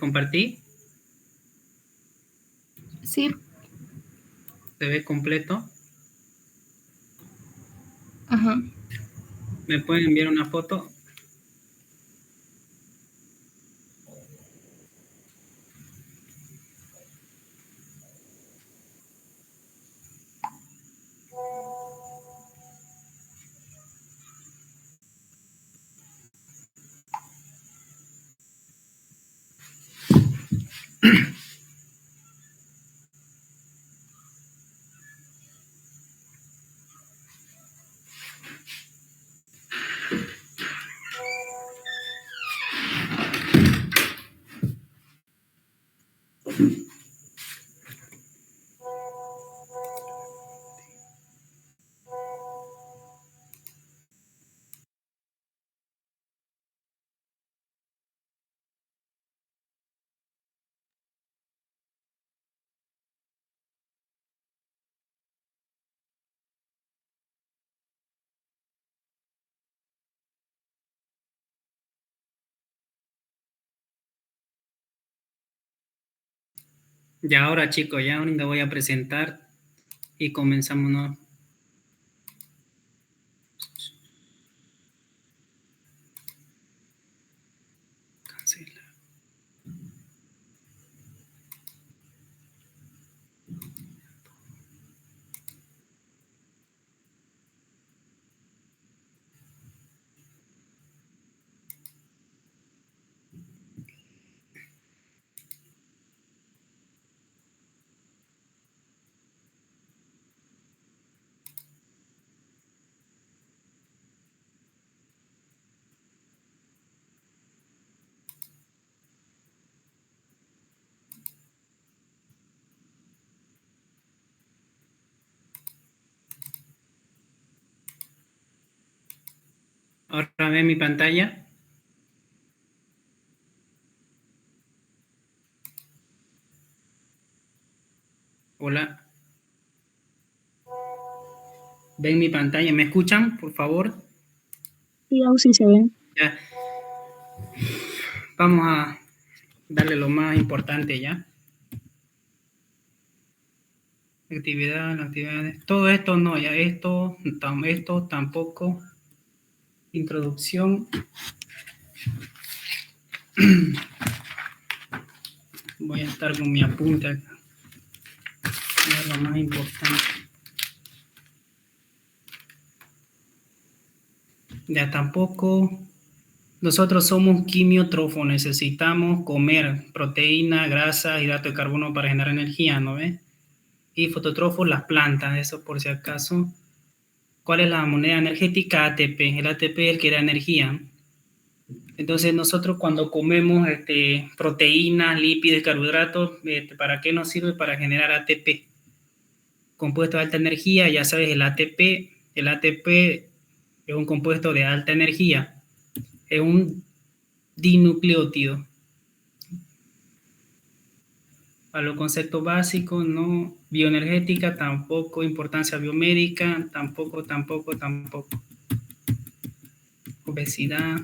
¿Compartí? Sí. ¿Se ve completo? Ajá. ¿Me pueden enviar una foto? Ya ahora, chicos, ya ahorita voy a presentar y comenzamos, ¿no? Cancela. Ahora ven mi pantalla. Hola. ¿Ven mi pantalla? ¿Me escuchan, por favor? Sí, aún sí se ven. Ya. Vamos a darle lo más importante ya. Actividades. Todo esto no, ya esto tampoco. Introducción. Voy a estar con mi apunte acá. Es lo más importante. Ya tampoco. Nosotros somos quimiótrofos, necesitamos comer proteína, grasa, hidrato de carbono para generar energía, ¿no ves? Y fotótrofos, las plantas, eso por si acaso. ¿Cuál es la moneda energética? ATP. El ATP es el que da energía. Entonces nosotros cuando comemos proteínas, lípidos, carbohidratos, ¿para qué nos sirve? Para generar ATP. Compuesto de alta energía, ya sabes, el ATP. El ATP es un compuesto de alta energía. Es un dinucleótido. A los conceptos básicos, no. Bioenergética, tampoco. Importancia biomédica, tampoco. Obesidad.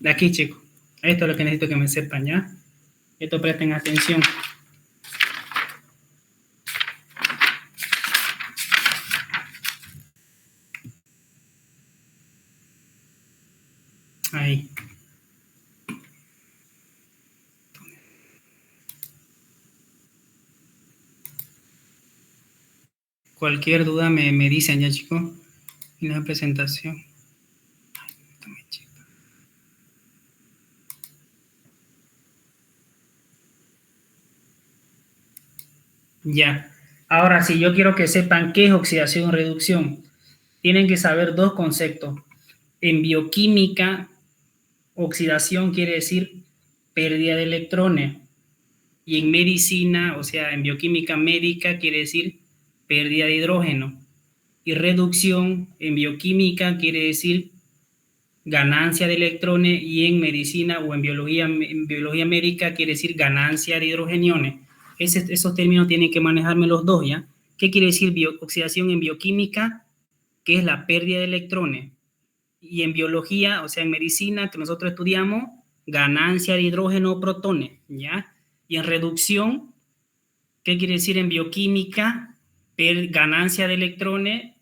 De aquí, chicos. Esto es lo que necesito que me sepan, ¿ya? Esto presten atención. Ahí. Cualquier duda me dicen ya, chicos. En la presentación. Ya. Ahora sí, yo quiero que sepan qué es oxidación o reducción. Tienen que saber dos conceptos. En bioquímica, oxidación quiere decir pérdida de electrones. Y en medicina, o sea, en bioquímica médica, quiere decir pérdida de hidrógeno. Y reducción en bioquímica quiere decir ganancia de electrones, y en medicina o en biología médica quiere decir ganancia de hidrogeniones. Esos términos tienen que manejarme los dos, ¿ya? ¿Qué quiere decir oxidación en bioquímica? Que es la pérdida de electrones. Y en biología, o sea, en medicina, que nosotros estudiamos, ganancia de hidrógeno o protones, ¿ya? Y en reducción, ¿qué quiere decir en bioquímica? Ganancia de electrones,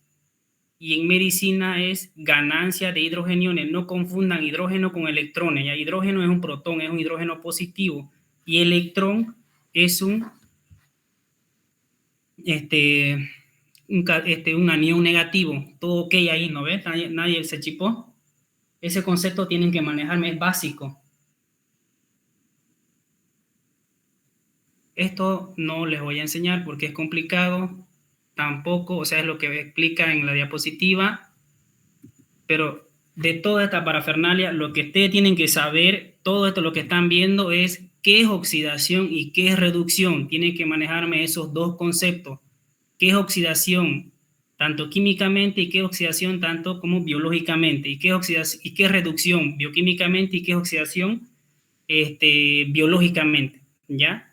y en medicina es ganancia de hidrogeniones. No confundan hidrógeno con electrones, ¿ya? Hidrógeno es un protón, es un hidrógeno positivo, y electrón es un anión negativo. Todo ok ahí, ¿no ves? Nadie se chipó. Ese concepto tienen que manejarme, es básico. Esto no les voy a enseñar porque es complicado, tampoco, o sea, es lo que explica en la diapositiva, pero de toda esta parafernalia, lo que ustedes tienen que saber, todo esto lo que están viendo es qué es oxidación y qué es reducción. Tienen que manejarme esos dos conceptos. ¿Qué es oxidación? Tanto químicamente, y qué es oxidación tanto como biológicamente, y qué es oxidación y qué es reducción bioquímicamente, y qué es oxidación biológicamente, ¿ya?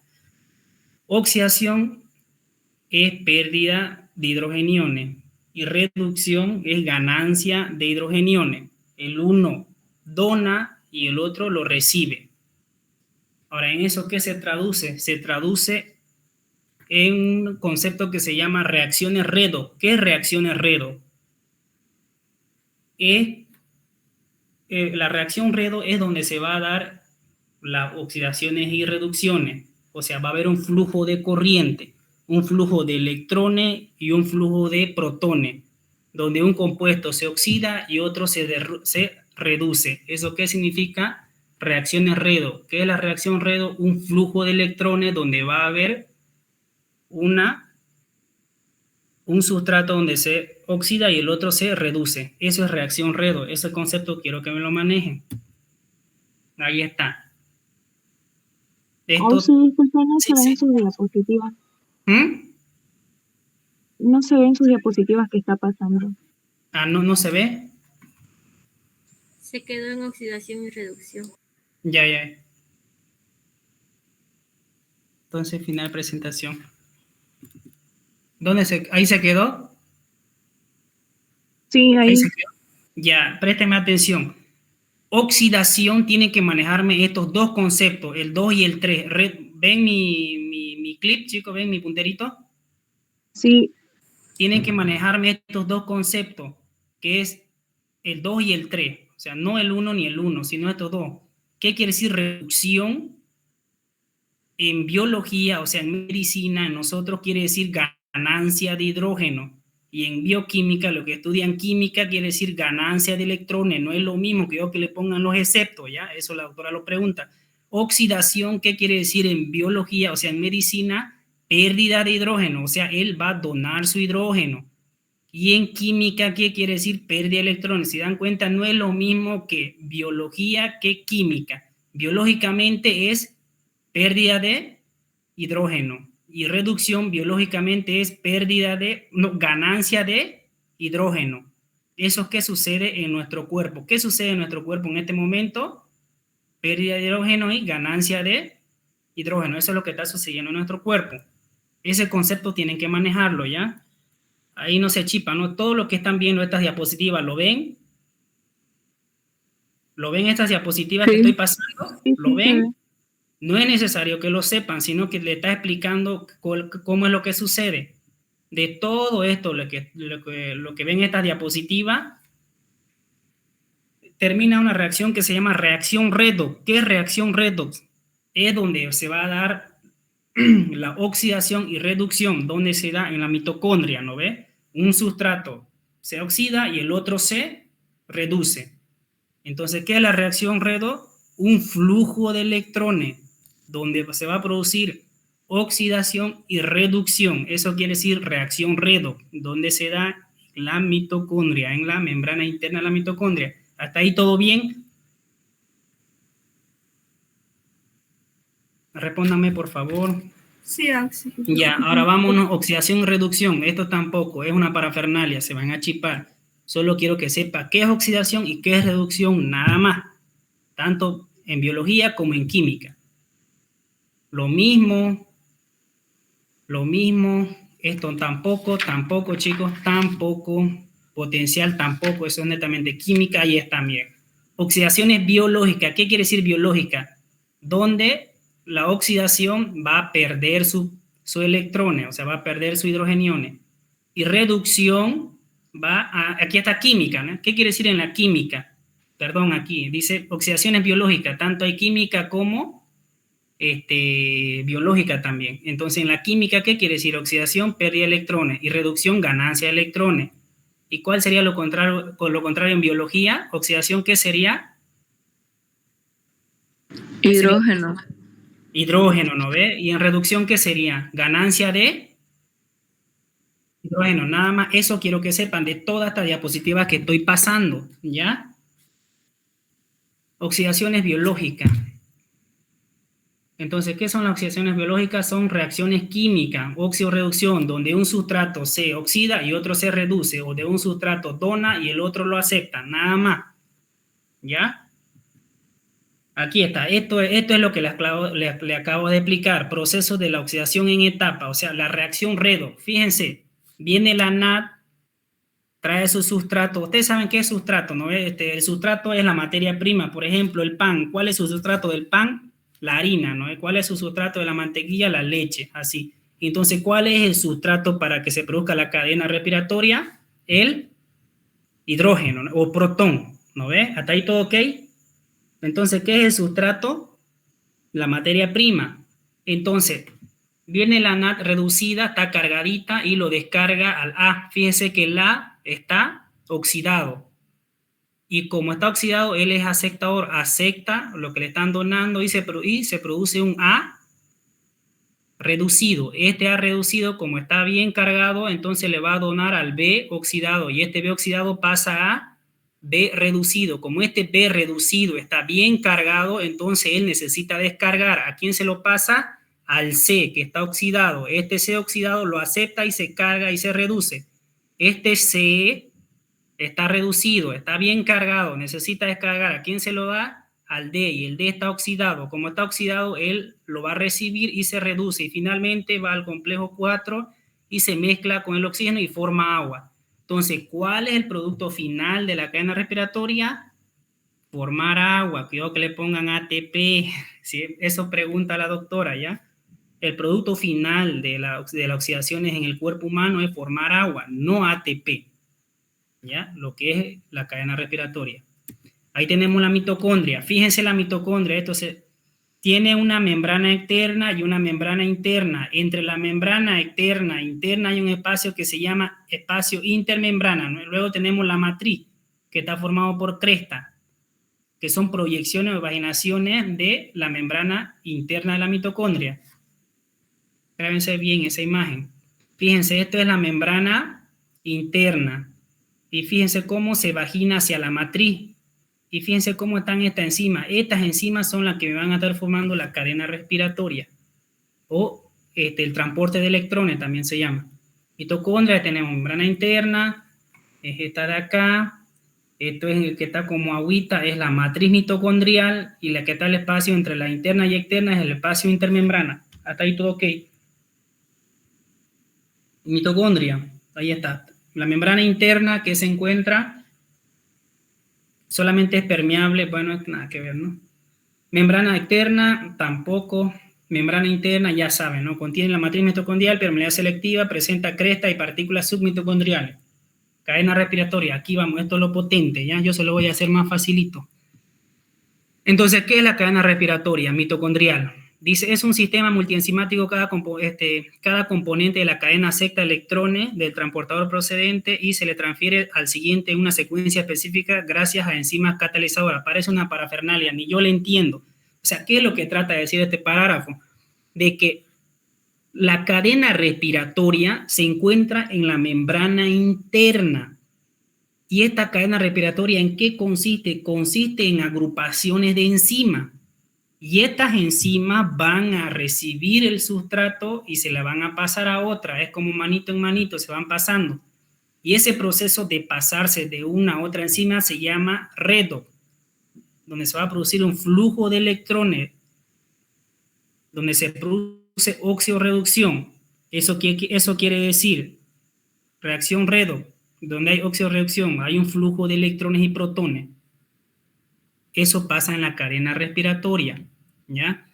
Oxidación es pérdida de hidrogeniones y reducción es ganancia de hidrogeniones. El uno dona y el otro lo recibe. Ahora, ¿en eso qué se traduce? Se traduce en un concepto que se llama reacciones redox. ¿Qué es reacciones redox? La reacción redox es donde se va a dar las oxidaciones y reducciones. O sea, va a haber un flujo de corriente, un flujo de electrones y un flujo de protones, donde un compuesto se oxida y otro se reduce. ¿Eso qué significa? Reacciones redox. ¿Qué es la reacción redox? Un flujo de electrones donde va a haber un sustrato donde se oxida y el otro se reduce. Eso es reacción redox. Ese concepto quiero que me lo manejen. Ahí está. Oh, Esto, sí, disculpe, no se sí, ven sí. sus diapositivas. ¿Mm? No se ven sus diapositivas que está pasando. Ah, no se ve. Se quedó en oxidación y reducción. Ya. Entonces, final presentación. ¿Ahí se quedó? Sí, Ahí ahí. se quedó. Ya, présteme atención. Oxidación tiene que manejarme estos dos conceptos, el 2 y el 3. ¿Ven mi clip, chicos? ¿Ven mi punterito? Sí, Tienen que manejarme estos dos conceptos, que es el 2 y el 3. O sea, no el 1 ni el 1, sino estos dos. ¿Qué quiere decir reducción? En biología, o sea, en medicina, nosotros quiere decir ganancia de hidrógeno. Y en bioquímica, lo que estudian química quiere decir ganancia de electrones. No es lo mismo que yo que le pongan los exceptos, ¿ya? Eso la doctora lo pregunta. Oxidación, ¿qué quiere decir en biología? O sea, en medicina, pérdida de hidrógeno. O sea, él va a donar su hidrógeno. Y en química, ¿qué quiere decir? Pérdida de electrones. Si dan cuenta, no es lo mismo que biología que química. Biológicamente es pérdida de hidrógeno y reducción biológicamente es ganancia de hidrógeno. Eso es que sucede en nuestro cuerpo. ¿Qué sucede en nuestro cuerpo en este momento? Pérdida de hidrógeno y ganancia de hidrógeno. Eso es lo que está sucediendo en nuestro cuerpo. Ese concepto tienen que manejarlo, ¿ya? Ahí no se chipa, ¿no? Todo lo que están viendo estas diapositivas, ¿lo ven? ¿Lo ven estas diapositivas que sí, estoy pasando? sí, ¿Lo sí se ve. ven? No es necesario que lo sepan, sino que le está explicando cómo es lo que sucede. De todo esto, lo que ven en esta diapositiva, termina una reacción que se llama reacción redox. ¿Qué es reacción redox? Es donde se va a dar la oxidación y reducción, donde se da en la mitocondria, ¿no ve? Un sustrato se oxida y el otro se reduce. Entonces, ¿qué es la reacción redox? Un flujo de electrones donde se va a producir oxidación y reducción. Eso quiere decir reacción redox, donde se da la mitocondria, en la membrana interna de la mitocondria. ¿Hasta ahí todo bien? Respóndame, por favor. Sí, Auxi. Ya, ahora vámonos, oxidación y reducción. Esto tampoco es una parafernalia, se van a chipar. Solo quiero que sepa qué es oxidación y qué es reducción, nada más. Tanto en biología como en química. Lo mismo, esto tampoco, chicos, tampoco, potencial tampoco, eso es netamente química y es también. Oxidaciones biológicas. ¿Qué quiere decir biológica? Donde la oxidación va a perder sus electrones, o sea, va a perder sus hidrogeniones. Y reducción aquí está química, ¿no? ¿Qué quiere decir en la química? Perdón, aquí dice oxidaciones biológicas, tanto hay química como biológica también. Entonces, en la química, ¿qué quiere decir? Oxidación, pérdida de electrones, y reducción, ganancia de electrones. ¿Y cuál sería lo contrario, en biología? Oxidación, ¿qué sería? Hidrógeno. Hidrógeno, ¿no ve? Y en reducción, ¿qué sería? Ganancia de hidrógeno. Nada más eso quiero que sepan de toda esta diapositiva que estoy pasando, ¿ya? Oxidaciones biológicas. Entonces, ¿qué son las oxidaciones biológicas? Son reacciones químicas, oxidorreducción, donde un sustrato se oxida y otro se reduce, o de un sustrato dona y el otro lo acepta, nada más. ¿Ya? Aquí está, esto es lo que le acabo de explicar, proceso de la oxidación en etapa, o sea, la reacción redox. Fíjense, viene la NAD, trae su sustrato. Ustedes saben qué es sustrato, ¿no? El sustrato es la materia prima, por ejemplo, el pan. ¿Cuál es su sustrato del pan? La harina, ¿no? ¿Cuál es su sustrato de la mantequilla? La leche, así. Entonces, ¿cuál es el sustrato para que se produzca la cadena respiratoria? El hidrógeno, ¿no? O protón, ¿no ve? ¿Hasta ahí todo ok? Entonces, ¿qué es el sustrato? La materia prima. Entonces, viene la NAD reducida, está cargadita y lo descarga al A. Fíjense que el A está oxidado. Y como está oxidado, él es aceptador, acepta lo que le están donando y se produce un A reducido. Este A reducido, como está bien cargado, entonces le va a donar al B oxidado y este B oxidado pasa a B reducido. Como este B reducido está bien cargado, entonces él necesita descargar. ¿A quién se lo pasa? Al C, que está oxidado. Este C oxidado lo acepta y se carga y se reduce. Este C está reducido, está bien cargado, necesita descargar. ¿A quién se lo da? Al D, y el D está oxidado. Como está oxidado, él lo va a recibir y se reduce. Y finalmente va al complejo 4 y se mezcla con el oxígeno y forma agua. Entonces, ¿cuál es el producto final de la cadena respiratoria? Formar agua. Cuidado que le pongan ATP. ¿Sí? Eso pregunta la doctora, ¿ya? El producto final de las oxidaciones en el cuerpo humano es formar agua, no ATP. ¿Ya? Lo que es la cadena respiratoria. Ahí tenemos la mitocondria. Fíjense la mitocondria. Esto tiene una membrana externa y una membrana interna. Entre la membrana externa e interna hay un espacio que se llama espacio intermembrana, ¿no? Luego tenemos la matriz, que está formado por cresta, que son proyecciones o vaginaciones de la membrana interna de la mitocondria. Grábense bien esa imagen. Fíjense, esto es la membrana interna. Y fíjense cómo se vagina hacia la matriz. Y fíjense cómo están estas enzimas. Estas enzimas son las que van a estar formando la cadena respiratoria. O el transporte de electrones también se llama. Mitocondria, tenemos membrana interna, es esta de acá. Esto es el que está como agüita, es la matriz mitocondrial. Y la que está el espacio entre la interna y externa es el espacio intermembrana. Hasta ahí todo ok. Mitocondria, ahí está. La membrana interna que se encuentra solamente es permeable, bueno, nada que ver, ¿no? Membrana externa, tampoco. Membrana interna, ya saben, ¿no? Contiene la matriz mitocondrial, permeabilidad selectiva, presenta cresta y partículas submitocondriales. Cadena respiratoria, aquí vamos, esto es lo potente, ¿ya? Yo se lo voy a hacer más facilito. Entonces, ¿qué es la cadena respiratoria mitocondrial? Dice, es un sistema multienzimático, cada componente de la cadena acepta electrones del transportador procedente y se le transfiere al siguiente en una secuencia específica gracias a enzimas catalizadoras. Parece una parafernalia, ni yo le entiendo. O sea, ¿qué es lo que trata de decir este parágrafo? De que la cadena respiratoria se encuentra en la membrana interna. ¿Y esta cadena respiratoria en qué consiste? Consiste en agrupaciones de enzimas. Y estas enzimas van a recibir el sustrato y se la van a pasar a otra. Es como manito en manito, se van pasando. Y ese proceso de pasarse de una a otra enzima se llama redox, donde se va a producir un flujo de electrones, donde se produce oxidorreducción. Eso quiere decir reacción redox, donde hay oxidorreducción, hay un flujo de electrones y protones. Eso pasa en la cadena respiratoria, ¿ya?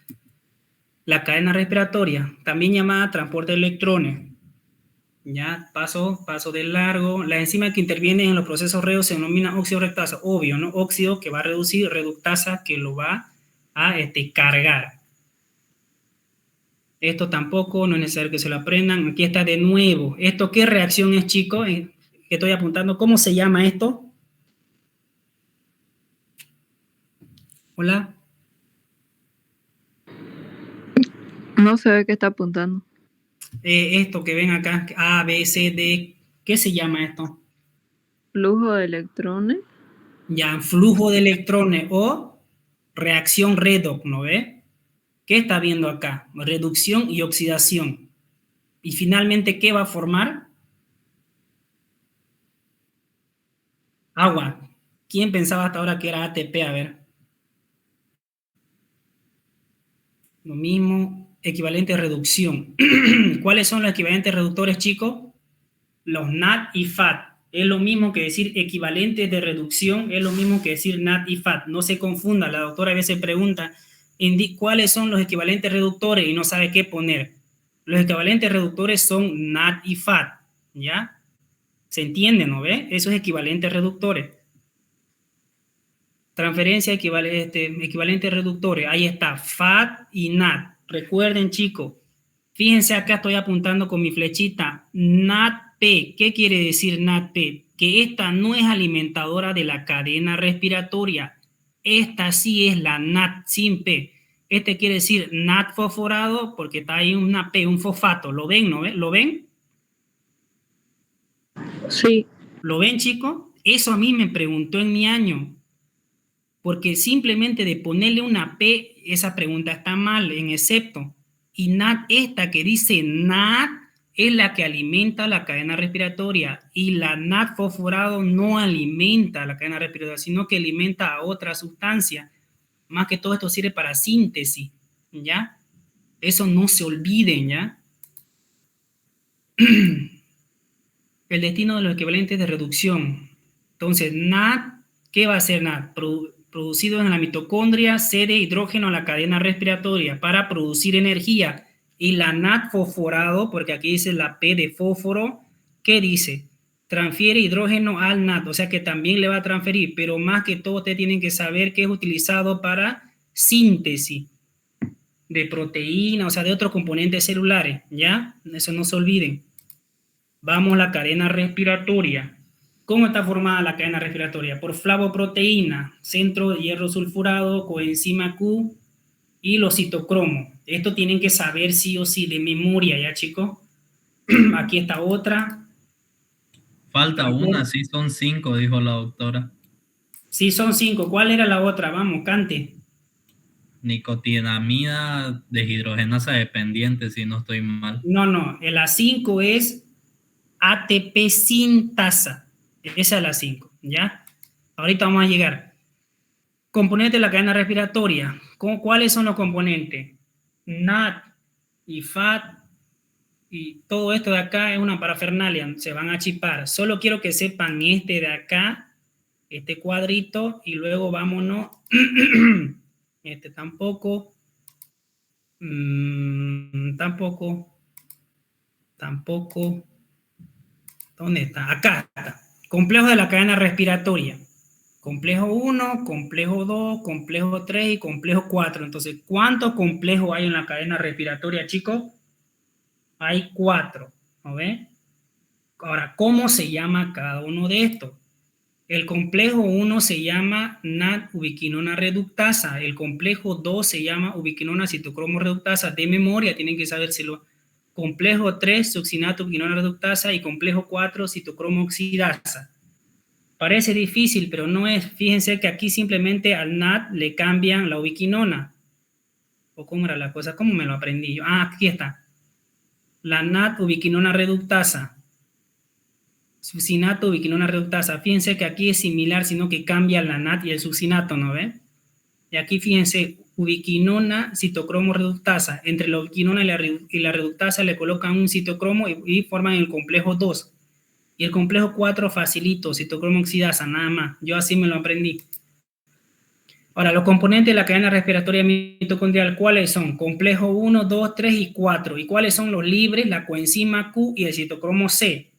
La cadena respiratoria, también llamada transporte de electrones, ¿ya? Paso de largo. La enzima que interviene en los procesos reos se denomina óxido reductasa, obvio, ¿no? Óxido que va a reducir, reductasa que lo va a cargar. Esto tampoco, no es necesario que se lo aprendan. Aquí está de nuevo. ¿Esto qué reacción es, chicos? Que estoy apuntando. ¿Cómo se llama esto? Hola. No se ve que está apuntando. Esto que ven acá, A, B, C, D, ¿qué se llama esto? Flujo de electrones. Ya, flujo de electrones o reacción redox, ¿no ve? ¿Qué está viendo acá? Reducción y oxidación. Y finalmente, ¿qué va a formar? Agua. ¿Quién pensaba hasta ahora que era ATP? A ver. Lo mismo, equivalente a reducción. ¿Cuáles son los equivalentes reductores, chicos? Los NAD y FAD. Es lo mismo que decir equivalentes de reducción, es lo mismo que decir NAD y FAD. No se confunda, la doctora a veces pregunta, ¿cuáles son los equivalentes reductores? Y no sabe qué poner. Los equivalentes reductores son NAD y FAD, ¿ya? ¿Se entiende, no ve? Esos equivalentes reductores. Transferencia equivalentes reductores. Ahí está, FAD y NAD. Recuerden, chicos, fíjense acá, estoy apuntando con mi flechita. NADP. ¿Qué quiere decir NADP? Que esta no es alimentadora de la cadena respiratoria. Esta sí es la NAD sin P. Este quiere decir NAD fosforado porque está ahí una P, un fosfato. ¿Lo ven, no? ¿Lo ven? Sí. ¿Lo ven, chicos? Eso a mí me preguntó en mi año. Porque simplemente de ponerle una P, esa pregunta está mal en excepto. Y NAD, esta que dice NAD, es la que alimenta la cadena respiratoria. Y la NAD fosforado no alimenta la cadena respiratoria, sino que alimenta a otra sustancia. Más que todo esto sirve para síntesis, ¿ya? Eso no se olviden, ¿ya? El destino de los equivalentes de reducción. Entonces, NAD, ¿qué va a hacer NAD? Producido en la mitocondria, cede hidrógeno a la cadena respiratoria para producir energía. Y la NAD fosforado, porque aquí dice la P de fósforo, ¿qué dice? Transfiere hidrógeno al NAD, o sea que también le va a transferir, pero más que todo ustedes tienen que saber que es utilizado para síntesis de proteína, o sea, de otros componentes celulares, ¿ya? Eso no se olviden. Vamos a la cadena respiratoria. ¿Cómo está formada la cadena respiratoria? Por flavoproteína, centro de hierro sulfurado, coenzima Q y los citocromos. Esto tienen que saber sí o sí de memoria, ¿ya, chicos? Aquí está otra. Falta una, sí son 5, dijo la doctora. Sí, son 5. ¿Cuál era la otra? Vamos, cante. Nicotinamida deshidrogenasa dependiente, si no estoy mal. No, la 5 es ATP sintasa. Esa es la 5, ¿ya? Ahorita vamos a llegar. Componentes de la cadena respiratoria. ¿Cuáles son los componentes? NAD y FAD y todo esto de acá es una parafernalia, se van a chipar. Solo quiero que sepan este de acá, este cuadrito, y luego vámonos. Este tampoco. Tampoco. ¿Dónde está? Acá está. Complejo de la cadena respiratoria. Complejo 1, complejo 2, complejo 3 y complejo 4. Entonces, ¿cuántos complejos hay en la cadena respiratoria, chicos? Hay 4, ¿no ven? Ahora, ¿cómo se llama cada uno de estos? El complejo 1 se llama NAD-ubiquinona reductasa. El complejo 2 se llama ubiquinona citocromo reductasa. De memoria, tienen que sabérselo. Complejo 3, succinato ubiquinona reductasa. Y complejo 4, citocromo oxidasa. Parece difícil, pero no es. Fíjense que aquí simplemente al NAD le cambian la ubiquinona. ¿O cómo era la cosa? ¿Cómo me lo aprendí yo? Ah, aquí está. La NAD-ubiquinona reductasa. Succinato, ubiquinona reductasa. Fíjense que aquí es similar, sino que cambia la NAD y el succinato, ¿no ven? Y aquí fíjense, ubiquinona, citocromo reductasa. Entre la ubiquinona y la reductasa le colocan un citocromo y forman el complejo 2. Y el complejo 4 facilito, citocromo oxidasa, nada más. Yo así me lo aprendí. Ahora, los componentes de la cadena respiratoria mitocondrial, ¿cuáles son? Complejo 1, 2, 3 y 4. ¿Y cuáles son los libres? La coenzima Q y el citocromo C.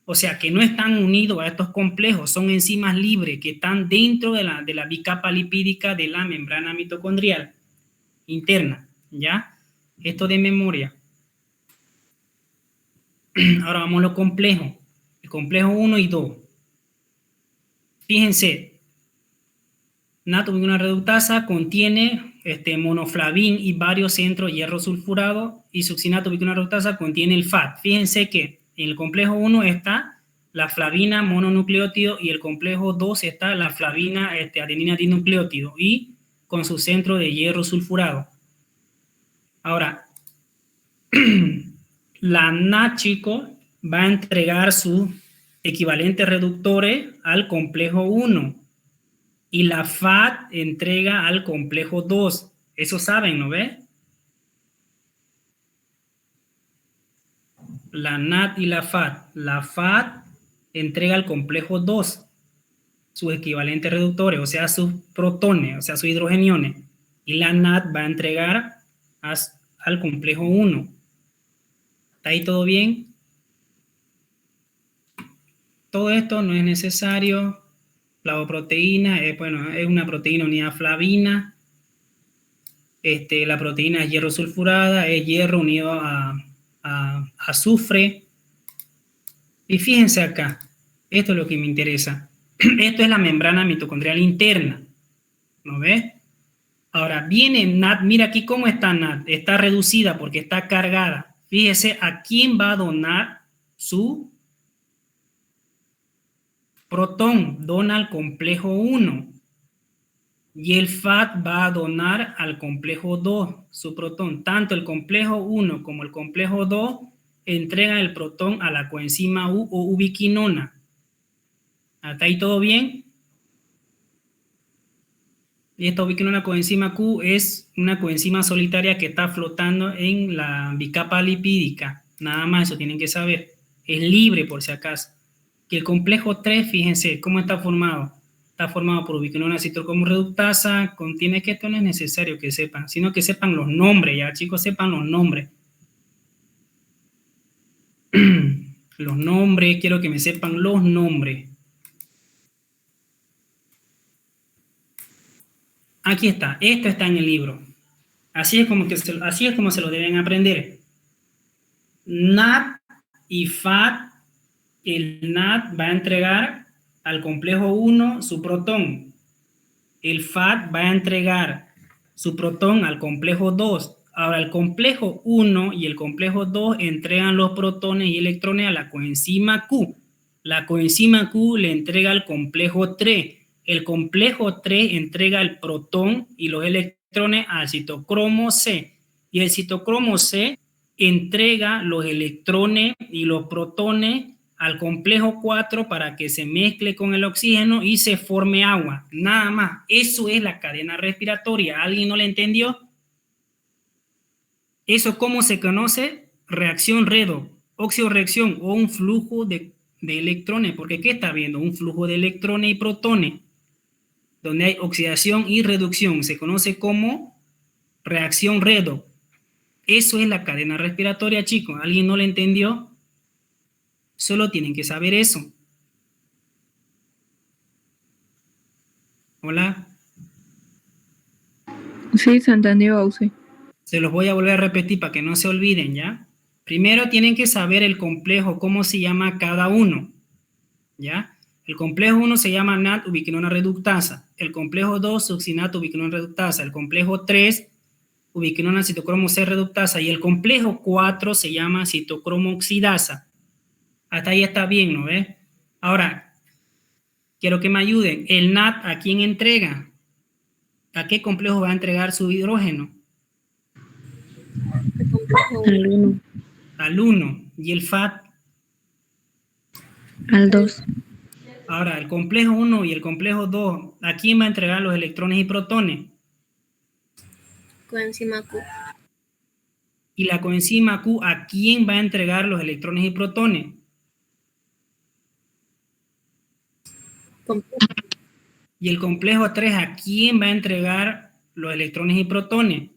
O sea, que no están unidos a estos complejos, son enzimas libres que están dentro de la bicapa lipídica de la membrana mitocondrial interna, ¿ya? Esto de memoria. Ahora vamos a los complejos. El complejo 1 y 2. Fíjense, NAT-ubiquinona reductasa contiene monoflavín y varios centros hierro sulfurado, y succinato ubiquinona reductasa contiene el FAT. Fíjense que en el complejo 1 está la flavina mononucleótido y el complejo 2 está la flavina adenina dinucleótido y con su centro de hierro sulfurado. Ahora, la NAT, chicos, va a entregar sus equivalentes reductores al complejo 1 y la FAT entrega al complejo 2. Eso saben, ¿no ve? La NAT y la FAT. La FAT entrega al complejo 2 sus equivalentes reductores, o sea, sus protones, o sea, sus hidrogeniones. Y la NAT va a entregar al complejo 1. ¿Está ahí todo bien? Todo esto no es necesario. Flavoproteína, bueno, es una proteína unida a flavina. La proteína es hierro sulfurada, es hierro unido a azufre. Y fíjense acá, esto es lo que me interesa. Esto es la membrana mitocondrial interna, ¿no ves? Ahora, viene NAT, mira aquí cómo está NAT, está reducida porque está cargada. Fíjese a quién va a donar su protón, dona al complejo 1. Y el FAT va a donar al complejo 2 su protón. Tanto el complejo 1 como el complejo 2 entregan el protón a la coenzima U o ubiquinona. ¿Hasta ahí todo bien? Y esta ubiquinona coenzima Q es una coenzima solitaria que está flotando en la bicapa lipídica. Nada más, eso tienen que saber. Es libre por si acaso. Que el complejo 3, fíjense cómo está formado. Está formado por ubiquinona citocromo reductasa. Contiene que esto no es necesario que sepan, sino que sepan los nombres, ya chicos, sepan los nombres. Los nombres, quiero que me sepan los nombres. Aquí está, esto está en el libro. Así es como se lo deben aprender. NAT y FAT. El NAT va a entregar al complejo 1 su protón. El FAT va a entregar su protón al complejo 2. Ahora, el complejo 1 y el complejo 2 entregan los protones y electrones a la coenzima Q. La coenzima Q le entrega al complejo 3. El complejo 3 entrega el protón y los electrones al citocromo C. Y el citocromo C entrega los electrones y los protones al complejo 4 para que se mezcle con el oxígeno y se forme agua. Nada más. Eso es la cadena respiratoria. ¿Alguien no le entendió? ¿Eso cómo se conoce? Reacción redox, oxidorreacción o un flujo de electrones. Porque ¿qué está viendo? Un flujo de electrones y protones donde hay oxidación y reducción. Se conoce como reacción redox. Eso es la cadena respiratoria, chicos. ¿Alguien no le entendió? Solo tienen que saber eso. Hola. Sí, se entendió, Auxi. Se los voy a volver a repetir para que no se olviden, ¿ya? Primero tienen que saber el complejo, cómo se llama cada uno, ¿ya? El complejo 1 se llama NAT ubiquinona reductasa. El complejo 2, succinato ubiquinona reductasa. El complejo 3, ubiquinona citocromo C reductasa. Y el complejo 4 se llama citocromo oxidasa. Hasta ahí está bien, ¿no ves? Ahora, quiero que me ayuden. ¿El NAT a quién entrega? ¿A qué complejo va a entregar su hidrógeno? Al 1. Al 1. ¿Y el FAT? Al 2. Ahora, el complejo 1 y el complejo 2, ¿a quién va a entregar los electrones y protones? Coenzima Q. Y la coenzima Q, ¿a quién va a entregar los electrones y protones? Y el complejo 3, ¿a quién va a entregar los electrones y protones?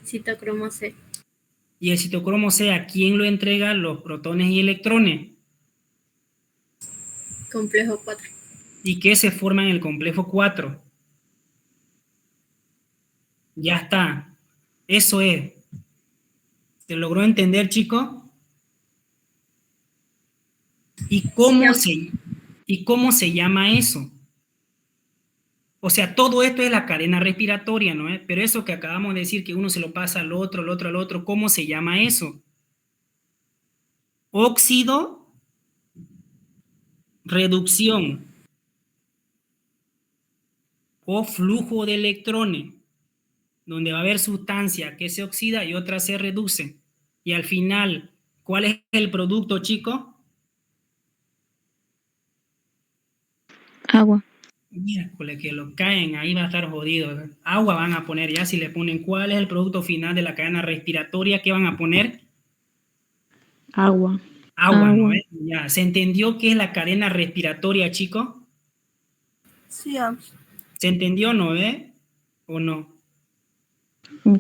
Citocromo C. Y el citocromo C, ¿a quién lo entrega los protones y electrones? Complejo 4. ¿Y qué se forma en el complejo 4? Ya está. Eso es. ¿Se logró entender, chicos? ¿Y cómo se llama eso? O sea, todo esto es la cadena respiratoria, ¿no? Pero eso que acabamos de decir, que uno se lo pasa al otro, al otro, al otro, ¿cómo se llama eso? Óxido, reducción o flujo de electrones, donde va a haber sustancia que se oxida y otra se reduce. Y al final, ¿cuál es el producto, chicos? Agua. Miércoles, que lo caen, ahí va a estar jodido. Agua van a poner ya, si le ponen cuál es el producto final de la cadena respiratoria, ¿qué van a poner? Agua. Agua, ¿no? Agua. Ya, ¿se entendió qué es la cadena respiratoria, chicos? Sí, ¿Se entendió, no, ¿O no?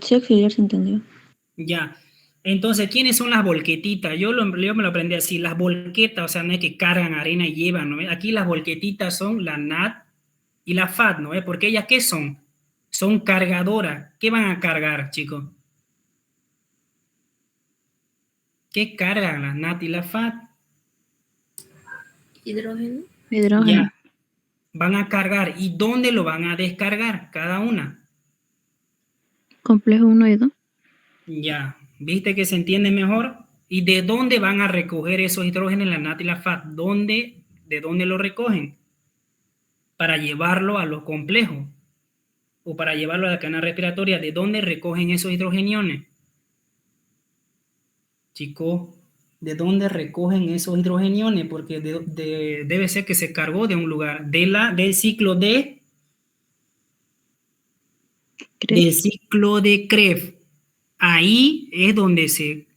Sí, auxiliar se entendió. Ya. Entonces, ¿quiénes son las volquetitas? Yo me lo aprendí así, las volquetas, o sea, no es que cargan arena y llevan, ¿no? Aquí las volquetitas son la NAD y la FAD, ¿no? Porque ellas, ¿qué son? Son cargadoras. ¿Qué van a cargar, chicos? ¿Qué cargan las NAD y la FAD? hidrógeno. Hidrógeno. Ya. Van a cargar. ¿Y dónde lo van a descargar? Cada una. Complejo 1 y 2. Ya. ¿Viste que se entiende mejor? ¿Y de dónde van a recoger esos hidrógenos, la NAD y la FAD? ¿De dónde lo recogen? Para llevarlo a los complejos o para llevarlo a la cadena respiratoria. ¿De dónde recogen esos hidrogeniones? Chicos, ¿de dónde recogen esos hidrogeniones? Porque debe ser que se cargó de un lugar. Del ciclo del ciclo de Krebs. Ahí es donde se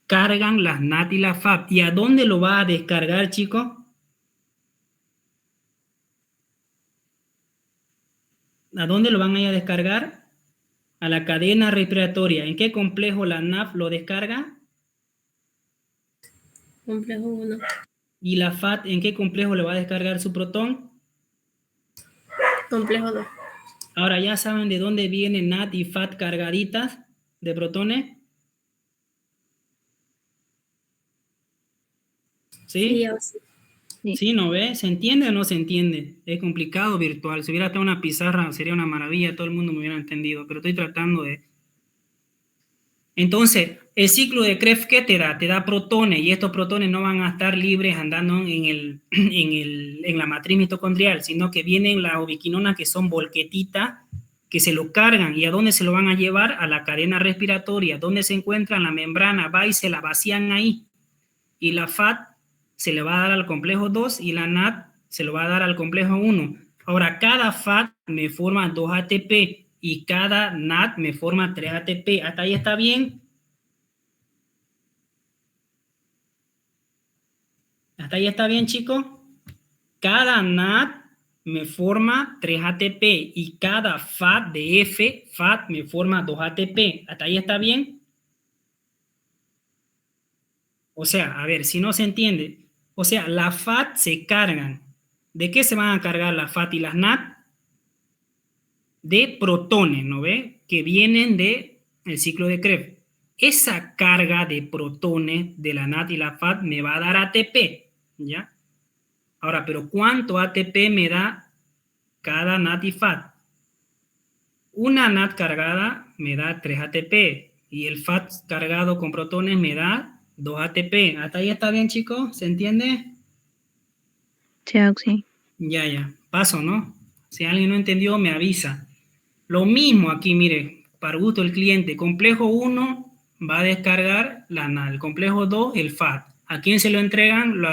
cargan las NAD y la FAD. ¿Y a dónde lo va a descargar, chicos? ¿A dónde lo van a ir a descargar? A la cadena respiratoria. ¿En qué complejo la NAF lo descarga? Complejo 1. ¿Y la FAT en qué complejo le va a descargar su protón? Complejo 2. Ahora ya saben de dónde vienen NAT y FAT cargaditas de protones. ¿Sí? Sí. ¿Sí, no ve? ¿Se entiende o no se entiende? Es complicado virtual. Si hubiera estado una pizarra sería una maravilla, todo el mundo me hubiera entendido, pero estoy tratando de... Entonces, el ciclo de Krebs, ¿qué te da? Te da protones, y estos protones no van a estar libres andando en la matriz mitocondrial, sino que vienen las ubiquinonas que son volquetitas, que se lo cargan. ¿Y a dónde se lo van a llevar? A la cadena respiratoria. ¿Dónde se encuentra? En la membrana, va y se la vacían ahí. Y la FAT se le va a dar al complejo 2 y la NAD se lo va a dar al complejo 1. Ahora, cada FAT me forma 2 ATP y cada NAD me forma 3 ATP. ¿Hasta ahí está bien? ¿Hasta ahí está bien, chicos? Cada NAD me forma 3 ATP y cada FAT de FAT me forma 2 ATP. ¿Hasta ahí está bien? O sea, a ver, si no se entiende. O sea, las FAT se cargan. ¿De qué se van a cargar las FAT y las NAD? De protones, ¿no ve? Que vienen del ciclo de Krebs. Esa carga de protones de la NAD y la FAT me va a dar ATP, ¿ya? Ahora, pero ¿cuánto ATP me da cada NAD y FAT? Una NAD cargada me da 3 ATP y el FAT cargado con protones me da 2 ATP. ¿Hasta ahí está bien, chicos? ¿Se entiende? Sí. Ya. Paso, ¿no? Si alguien no entendió, me avisa. Lo mismo aquí, mire, para gusto del cliente. Complejo 1 va a descargar la NAD. Complejo 2, el FAT. ¿A quién se lo entregan? Los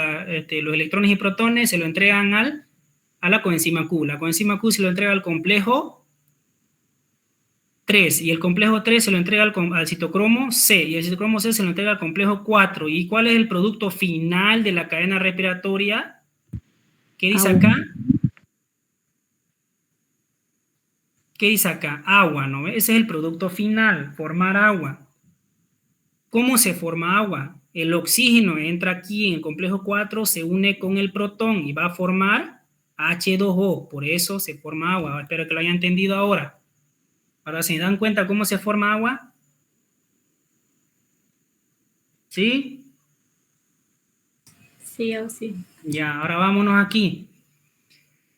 electrones y protones se lo entregan a la coenzima Q. La coenzima Q se lo entrega al complejo 3 y el complejo 3 se lo entrega al citocromo C y el citocromo C se lo entrega al complejo 4. ¿Y cuál es el producto final de la cadena respiratoria? ¿Qué dice acá? ¿Qué dice acá? Agua, ¿no? Ese es el producto final, formar agua. ¿Cómo se forma agua? El oxígeno entra aquí en el complejo 4, se une con el protón y va a formar H2O. Por eso se forma agua. Espero que lo hayan entendido ahora. Ahora, ¿se dan cuenta cómo se forma agua? ¿Sí? Sí, Auxi. Ya, ahora vámonos aquí.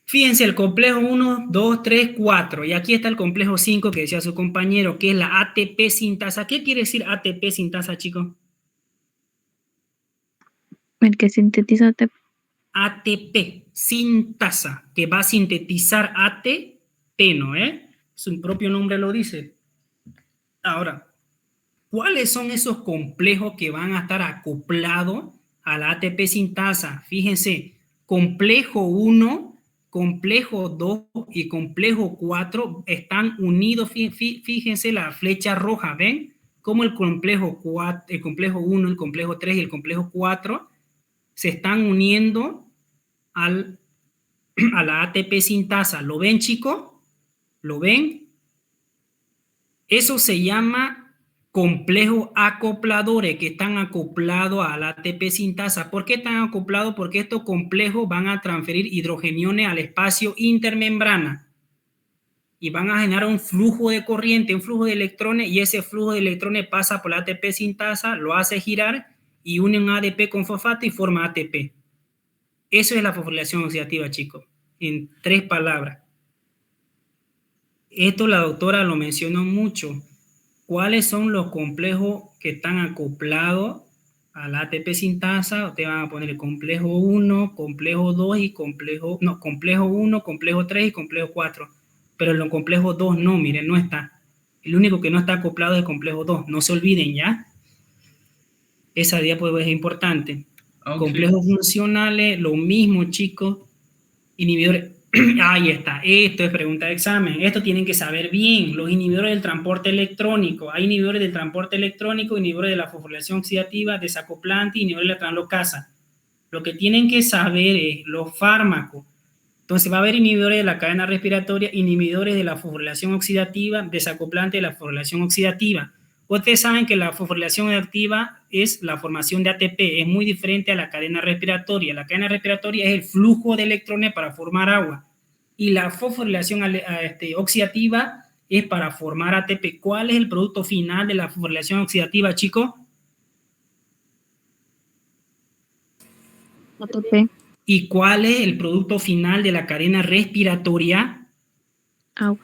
Fíjense, el complejo 1, 2, 3, 4. Y aquí está el complejo 5 que decía su compañero, que es la ATP sintasa. ¿Qué quiere decir ATP sintasa, chicos? El que sintetiza ATP. ATP, sintasa, que va a sintetizar ATP, ¿no? Su propio nombre lo dice. Ahora, ¿cuáles son esos complejos que van a estar acoplados a la ATP sintasa? Fíjense, complejo 1, complejo 2 y complejo 4 están unidos. Fíjense la flecha roja, ¿ven? Como el complejo 4, el complejo 1, el complejo 3 y el complejo 4 se están uniendo a la ATP sintasa. ¿Lo ven, chicos? ¿Lo ven? Eso se llama complejos acopladores que están acoplados a la ATP sintasa. ¿Por qué están acoplados? Porque estos complejos van a transferir hidrogeniones al espacio intermembrana y van a generar un flujo de corriente, un flujo de electrones, y ese flujo de electrones pasa por la ATP sintasa, lo hace girar y une un ADP con fosfato y forma ATP. Eso es la fosforilación oxidativa, chicos, en 3 palabras. Esto la doctora lo mencionó mucho. ¿Cuáles son los complejos que están acoplados a la ATP sintasa? Ustedes van a poner el complejo 1, complejo 2 y complejo 1, complejo 3 y complejo 4. Pero en los complejos 2 no, miren, no está. El único que no está acoplado es el complejo 2. No se olviden, ¿ya? Esa diapositiva es importante. Okay. Complejos funcionales, lo mismo, chicos. Inhibidores. Ahí está. Esto es pregunta de examen. Esto tienen que saber bien. Los inhibidores del transporte electrónico. Hay inhibidores del transporte electrónico, inhibidores de la fosforilación oxidativa, desacoplante, inhibidores de la translocasa. Lo que tienen que saber es los fármacos. Entonces va a haber inhibidores de la cadena respiratoria, inhibidores de la fosforilación oxidativa, desacoplante de la fosforilación oxidativa. Ustedes saben que la fosforilación activa es la formación de ATP, es muy diferente a la cadena respiratoria. La cadena respiratoria es el flujo de electrones para formar agua. Y la fosforilación oxidativa es para formar ATP. ¿Cuál es el producto final de la fosforilación oxidativa, chicos? ATP. ¿Y cuál es el producto final de la cadena respiratoria? Agua.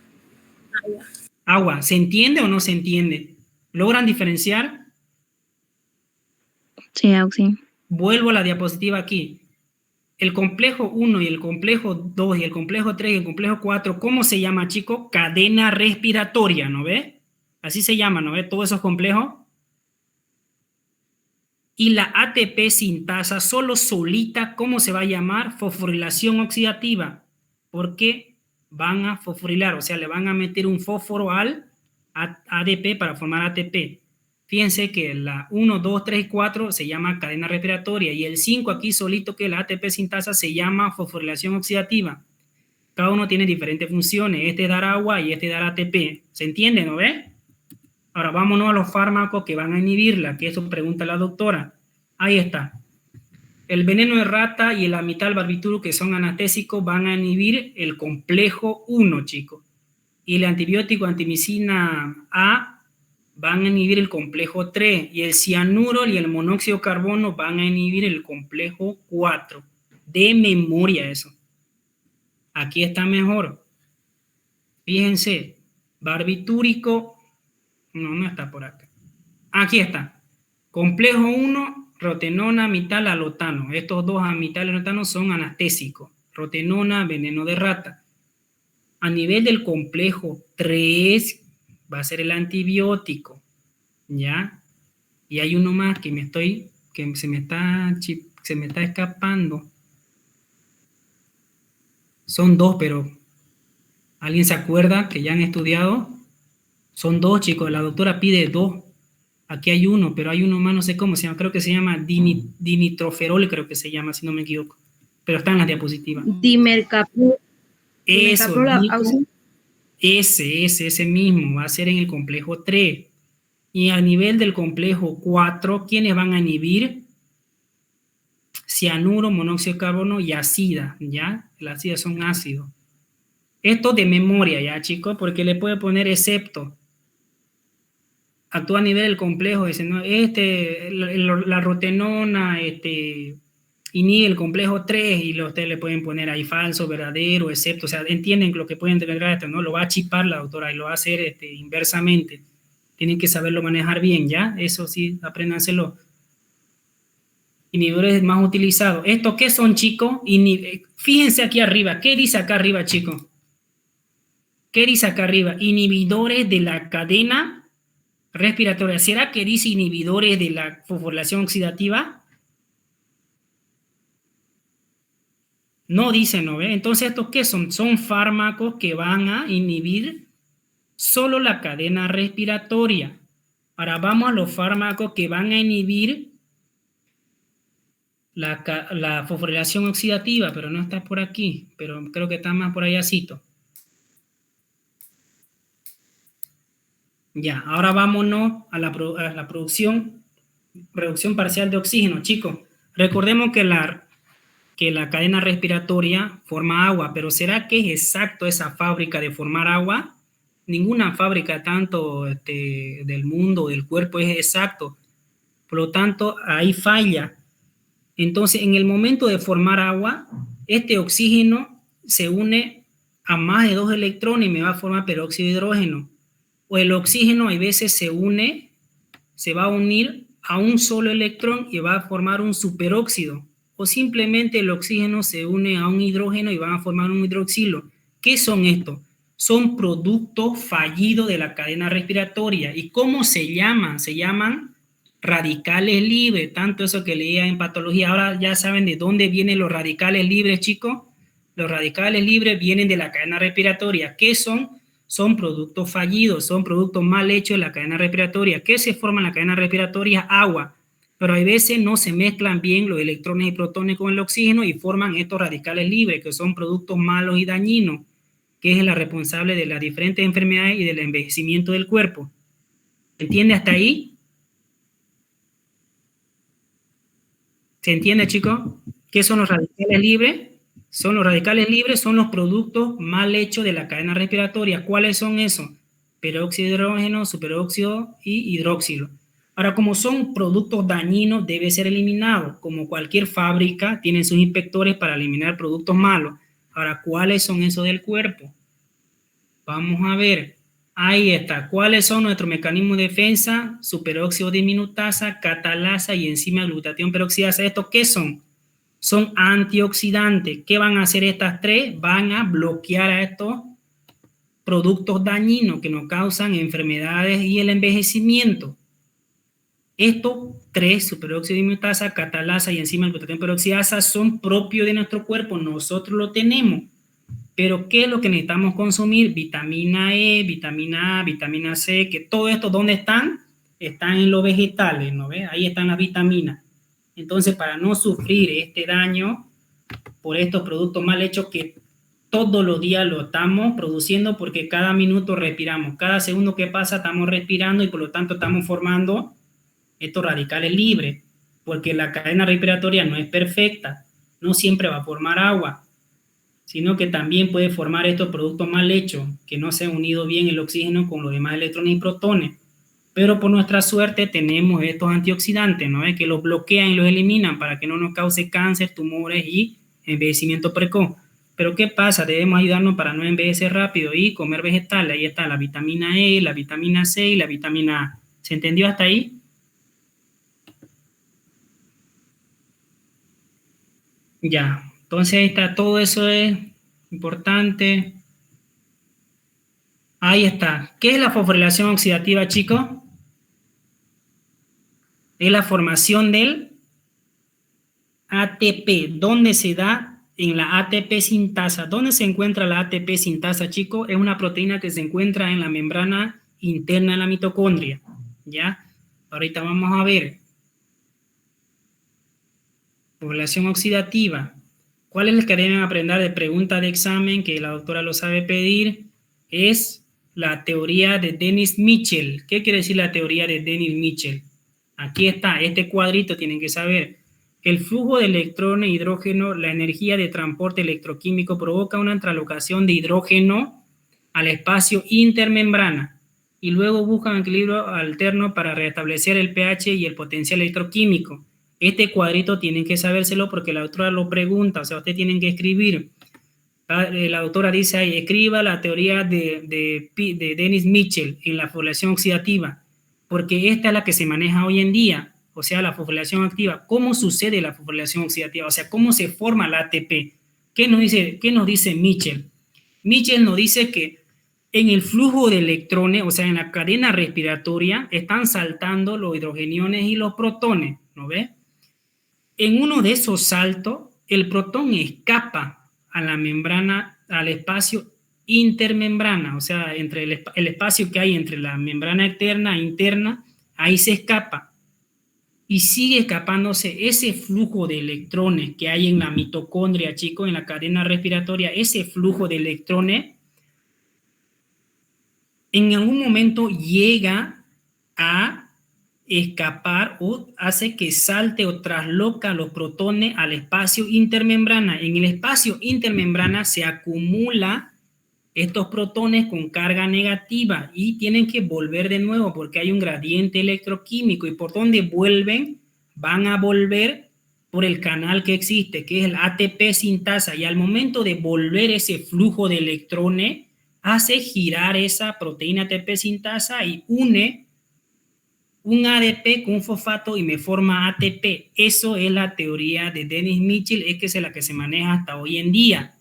Agua. ¿Se entiende o no se entiende? ¿Logran diferenciar? Sí, Auxi. Vuelvo a la diapositiva aquí. El complejo 1 y el complejo 2 y el complejo 3 y el complejo 4, ¿cómo se llama, chicos? Cadena respiratoria, ¿no ve? Así se llama, ¿no ve? Todos esos complejos. Y la ATP sintasa solo solita, ¿cómo se va a llamar? Fosforilación oxidativa. Porque van a fosforilar, o sea, le van a meter un fósforo al ADP para formar ATP. Fíjense que la 1, 2, 3 y 4 se llama cadena respiratoria y el 5 aquí solito, que es la ATP sintasa, se llama fosforilación oxidativa. Cada uno tiene diferentes funciones. Este es dar agua y este es dar ATP. ¿Se entiende, no ve? Ahora vámonos a los fármacos que van a inhibirla, que eso pregunta la doctora. Ahí está. El veneno de rata y el amital barbitúrico, que son anestésicos, van a inhibir el complejo 1, chicos. Y el antibiótico antimicina A van a inhibir el complejo 3. Y el cianuro y el monóxido de carbono van a inhibir el complejo 4. De memoria eso. Aquí está mejor. Fíjense. Barbitúrico. No está por acá. Aquí está. Complejo 1, rotenona, amital, alotano. Estos dos amital y alotano son anestésicos. Rotenona, veneno de rata. A nivel del complejo 3 va a ser el antibiótico. ¿Ya? Y hay uno más que se me está escapando. Son 2, pero ¿alguien se acuerda que ya han estudiado? Son 2, chicos. La doctora pide 2. Aquí hay uno, pero hay uno más, no sé cómo se llama. Creo que se llama dinitroferol, creo que se llama, si no me equivoco. Pero está en la diapositiva. Dimercaprol. Eso, Auxi. Ese mismo va a ser en el complejo 3. Y a nivel del complejo 4, ¿quiénes van a inhibir? Cianuro, monóxido de carbono y ácida, ¿ya? Las ácidas son ácidos. Esto de memoria, ¿ya, chicos? Porque le puede poner excepto. Actúa a nivel del complejo, dice, ¿no? La rotenona, inhibe el complejo 3 y ustedes le pueden poner ahí falso, verdadero, excepto, o sea, entienden lo que pueden tener esto, ¿no? Lo va a chipar la doctora y lo va a hacer inversamente. Tienen que saberlo manejar bien, ¿ya? Eso sí, apréndanselo. Inhibidores más utilizados. ¿Estos qué son, chicos? Fíjense aquí arriba. ¿Qué dice acá arriba, chicos? ¿Qué dice acá arriba? Inhibidores de la cadena respiratoria. ¿Será que dice inhibidores de la fosforilación oxidativa? No dice, ¿no ve? Entonces, ¿estos qué son? Son fármacos que van a inhibir solo la cadena respiratoria. Ahora vamos a los fármacos que van a inhibir la fosforilación oxidativa, pero no está por aquí, pero creo que está más por allácito. Ya, ahora vámonos a la producción, reducción parcial de oxígeno, chicos. Recordemos que la cadena respiratoria forma agua, pero ¿será que es exacto esa fábrica de formar agua? Ninguna fábrica tanto del mundo, del cuerpo es exacto. Por lo tanto, ahí falla. Entonces, en el momento de formar agua, este oxígeno se une a más de 2 electrones y me va a formar peróxido de hidrógeno. O el oxígeno a veces se va a unir a un solo electrón y va a formar un superóxido. O simplemente el oxígeno se une a un hidrógeno y van a formar un hidroxilo. ¿Qué son estos? Son productos fallidos de la cadena respiratoria. ¿Y cómo se llaman? Se llaman radicales libres, tanto eso que leía en patología. Ahora ya saben de dónde vienen los radicales libres, chicos. Los radicales libres vienen de la cadena respiratoria. ¿Qué son? Son productos fallidos, son productos mal hechos en la cadena respiratoria. ¿Qué se forma en la cadena respiratoria? Agua. Pero a veces no se mezclan bien los electrones y protones con el oxígeno y forman estos radicales libres, que son productos malos y dañinos, que es la responsable de las diferentes enfermedades y del envejecimiento del cuerpo. ¿Entiende hasta ahí? ¿Se entiende, chicos? ¿Qué son los radicales libres? Los radicales libres son los productos mal hechos de la cadena respiratoria. ¿Cuáles son esos? Peróxido de hidrógeno, superóxido y hidróxilo. Ahora, como son productos dañinos, debe ser eliminado. Como cualquier fábrica, tienen sus inspectores para eliminar productos malos. Ahora, ¿cuáles son esos del cuerpo? Vamos a ver. Ahí está. ¿Cuáles son nuestros mecanismos de defensa? Superóxido disminutasa, catalasa y enzima glutatión peroxidasa. ¿Estos qué son? Son antioxidantes. ¿Qué van a hacer estas tres? Van a bloquear a estos productos dañinos que nos causan enfermedades y el envejecimiento. Estos tres, superóxido dismutasa, catalasa y enzima glutatión peroxidasa, son propios de nuestro cuerpo. Nosotros lo tenemos. Pero ¿qué es lo que necesitamos consumir? Vitamina E, vitamina A, vitamina C, que todo esto, ¿dónde están? Están en los vegetales, ¿no ves? Ahí están las vitaminas. Entonces, para no sufrir este daño por estos productos mal hechos que todos los días lo estamos produciendo porque cada minuto respiramos, cada segundo que pasa estamos respirando y por lo tanto estamos formando estos radicales libres, porque la cadena respiratoria no es perfecta, no siempre va a formar agua, sino que también puede formar estos productos mal hechos, que no se han unido bien el oxígeno con los demás electrones y protones. Pero por nuestra suerte tenemos estos antioxidantes, ¿no? Que los bloquean y los eliminan para que no nos cause cáncer, tumores y envejecimiento precoz. Pero ¿qué pasa? Debemos ayudarnos para no envejecer rápido y comer vegetales. Ahí está la vitamina E, la vitamina C y la vitamina A. ¿Se entendió hasta ahí? Ya. Entonces ahí está, todo eso es importante. Ahí está. ¿Qué es la fosforilación oxidativa, chicos? Es la formación del ATP. ¿Dónde se da? En la ATP sintasa. ¿Dónde se encuentra la ATP sintasa, chicos? Es una proteína que se encuentra en la membrana interna de la mitocondria. ¿Ya? Ahorita vamos a ver. Fosforilación oxidativa. ¿Cuál es el que deben aprender de pregunta de examen que la doctora lo sabe pedir? es la teoría de Dennis Mitchell. ¿Qué quiere decir la teoría de Dennis Mitchell? Aquí está, este cuadrito tienen que saber. El flujo de electrones, hidrógeno, la energía de transporte electroquímico provoca una translocación de hidrógeno al espacio intermembrana y luego buscan un equilibrio alterno para restablecer el pH y el potencial electroquímico. Este cuadrito tienen que sabérselo porque la autora lo pregunta, o sea, ustedes tienen que escribir. La autora dice ahí, escriba la teoría de Dennis Mitchell en la fosforilación oxidativa, porque esta es la que se maneja hoy en día, o sea, la fosforilación activa. ¿Cómo sucede la fosforilación oxidativa? O sea, ¿cómo se forma la ATP? ¿Qué nos dice Mitchell? Mitchell nos dice que en el flujo de electrones, o sea, en la cadena respiratoria, están saltando los hidrogeniones y los protones, ¿no ves? En uno de esos saltos, el protón escapa a la membrana, al espacio intermembrana, o sea, entre el espacio que hay entre la membrana externa e interna, ahí se escapa. Y sigue escapándose ese flujo de electrones que hay en la mitocondria, chicos, en la cadena respiratoria, ese flujo de electrones, en algún momento llega a escapar o hace que salte o trasloca los protones al espacio intermembrana. En el espacio intermembrana se acumula estos protones con carga negativa y tienen que volver de nuevo porque hay un gradiente electroquímico. ¿Y por dónde vuelven? Van a volver por el canal que existe, que es el ATP sintasa, y al momento de volver ese flujo de electrones, hace girar esa proteína ATP sintasa y une un ADP con un fosfato y me forma ATP. Eso es la teoría de Dennis Mitchell, es que es la que se maneja hasta hoy en día.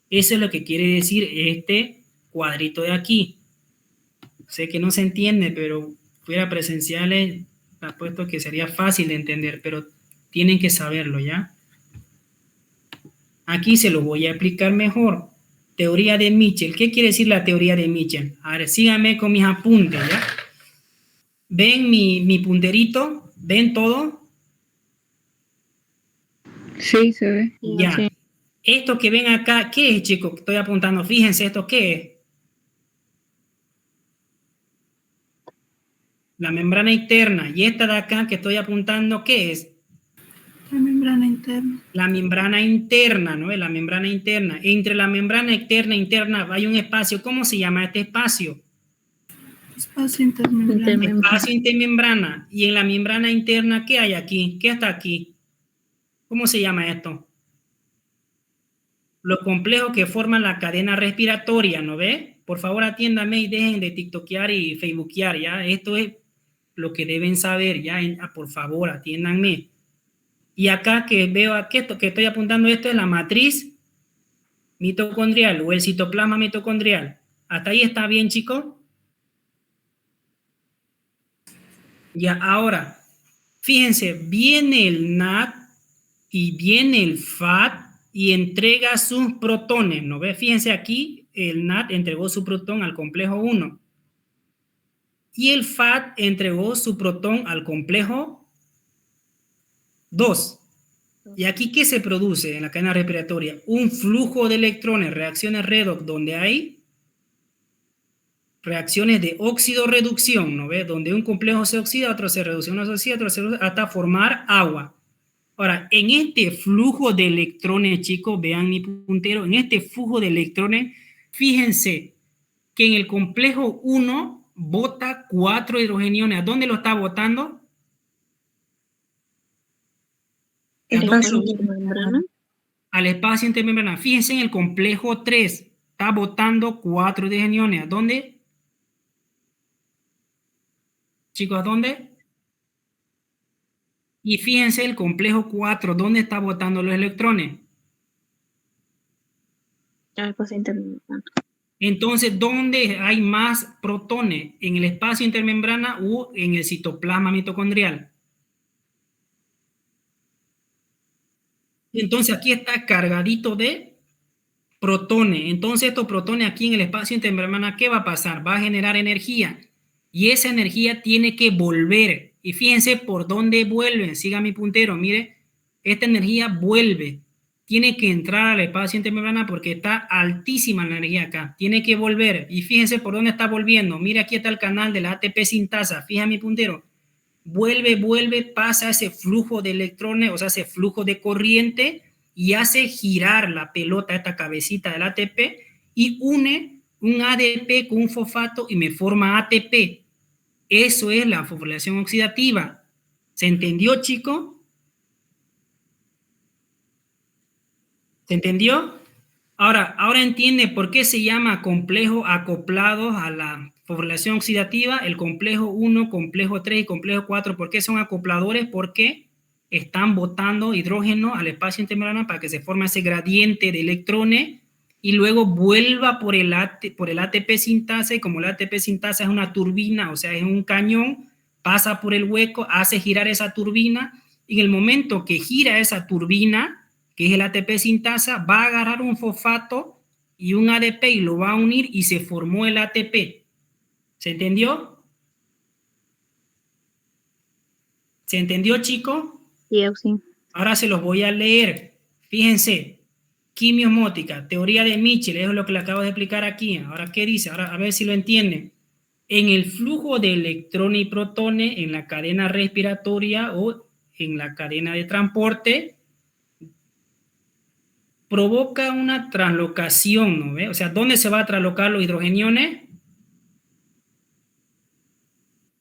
Eso es lo que quiere decir este cuadrito de aquí. Sé que no se entiende, pero fuera presenciales, apuesto que sería fácil de entender, pero tienen que saberlo, ¿ya? Aquí se lo voy a explicar mejor. Teoría de Mitchell. ¿Qué quiere decir la teoría de Mitchell? A ver, síganme con mis apuntes, ¿ya? ¿Ven mi punterito? ¿Ven todo? Sí, se ve. Ya. Sí. Esto que ven acá, ¿qué es, chicos? Estoy apuntando. Fíjense, ¿esto qué es? La membrana interna. Y esta de acá que estoy apuntando, ¿qué es? La membrana interna. La membrana interna, ¿no? La membrana interna. Entre la membrana externa e interna hay un espacio. ¿Cómo se llama este espacio? Espacio intermembrana. Espacio intermembrana. Y en la membrana interna, ¿qué hay aquí? ¿Qué está aquí? ¿Cómo se llama esto? Los complejos que forman la cadena respiratoria, ¿no ve? Por favor, atiéndame y dejen de tiktokear y facebookear, ¿ya? Esto es lo que deben saber, ¿ya? Por favor, atiéndanme. Y acá que veo aquí, esto que estoy apuntando, esto es la matriz mitocondrial o el citoplasma mitocondrial. ¿Hasta ahí está bien, chicos? Ya, ahora, fíjense, viene el NAD y viene el FAD y entrega sus protones, ¿no ve? Fíjense aquí, el NAD entregó su protón al complejo 1 y el FAD entregó su protón al complejo 2. ¿Y aquí qué se produce en la cadena respiratoria? Un flujo de electrones, reacciones redox, donde hay reacciones de óxido-reducción, ¿no ve? Donde un complejo se oxida, otro se reduce, uno se oxida, otro se reduce, hasta formar agua. Ahora, en este flujo de electrones, chicos, vean mi puntero, en este flujo de electrones, fíjense que en el complejo 1 bota 4 hidrogeniones. ¿A dónde lo está botando? ¿A dónde lo bota? Al espacio intermembrana. Fíjense en el complejo 3, está botando 4 hidrogeniones. ¿A dónde? Chicos, ¿a dónde? Y fíjense el complejo 4, ¿dónde está botando los electrones? Entonces, ¿dónde hay más protones? ¿En el espacio intermembrana o en el citoplasma mitocondrial? Entonces, aquí está cargadito de protones. Entonces, estos protones aquí en el espacio intermembrana, ¿qué va a pasar? Va a generar energía. Y esa energía tiene que volver. Y fíjense por dónde vuelven. Siga mi puntero. Mire, esta energía vuelve. tiene que entrar al espacio intermembrana porque está altísima la energía acá. Tiene que volver. Y fíjense por dónde está volviendo. Mira, aquí está el canal de la ATP sintasa. Fija mi puntero. Vuelve, pasa ese flujo de electrones, o sea, ese flujo de corriente y hace girar la pelota, esta cabecita del ATP y une un ADP con un fosfato y me forma ATP. Eso es la fosforilación oxidativa. ¿Se entendió, chico? ¿Se entendió? Ahora entiende por qué se llama complejo acoplados a la fosforilación oxidativa, el complejo 1, complejo 3 y complejo 4. ¿Por qué son acopladores? Porque están botando hidrógeno al espacio intermembrana para que se forme ese gradiente de electrones y luego vuelva por el ATP sintasa, y como el ATP sintasa es una turbina, o sea, es un cañón, pasa por el hueco, hace girar esa turbina, y en el momento que gira esa turbina, que es el ATP sintasa, va a agarrar un fosfato y un ADP y lo va a unir y se formó el ATP. ¿Se entendió? ¿Se entendió, chicos? Sí, Auxin. Ahora se los voy a leer. Fíjense, quimiosmótica, teoría de Mitchell, eso es lo que le acabo de explicar aquí. Ahora, ¿qué dice? Ahora, a ver si lo entienden. En el flujo de electrones y protones en la cadena respiratoria o en la cadena de transporte, provoca una translocación, ¿no ve? O sea, ¿dónde se va a translocar los hidrogeniones?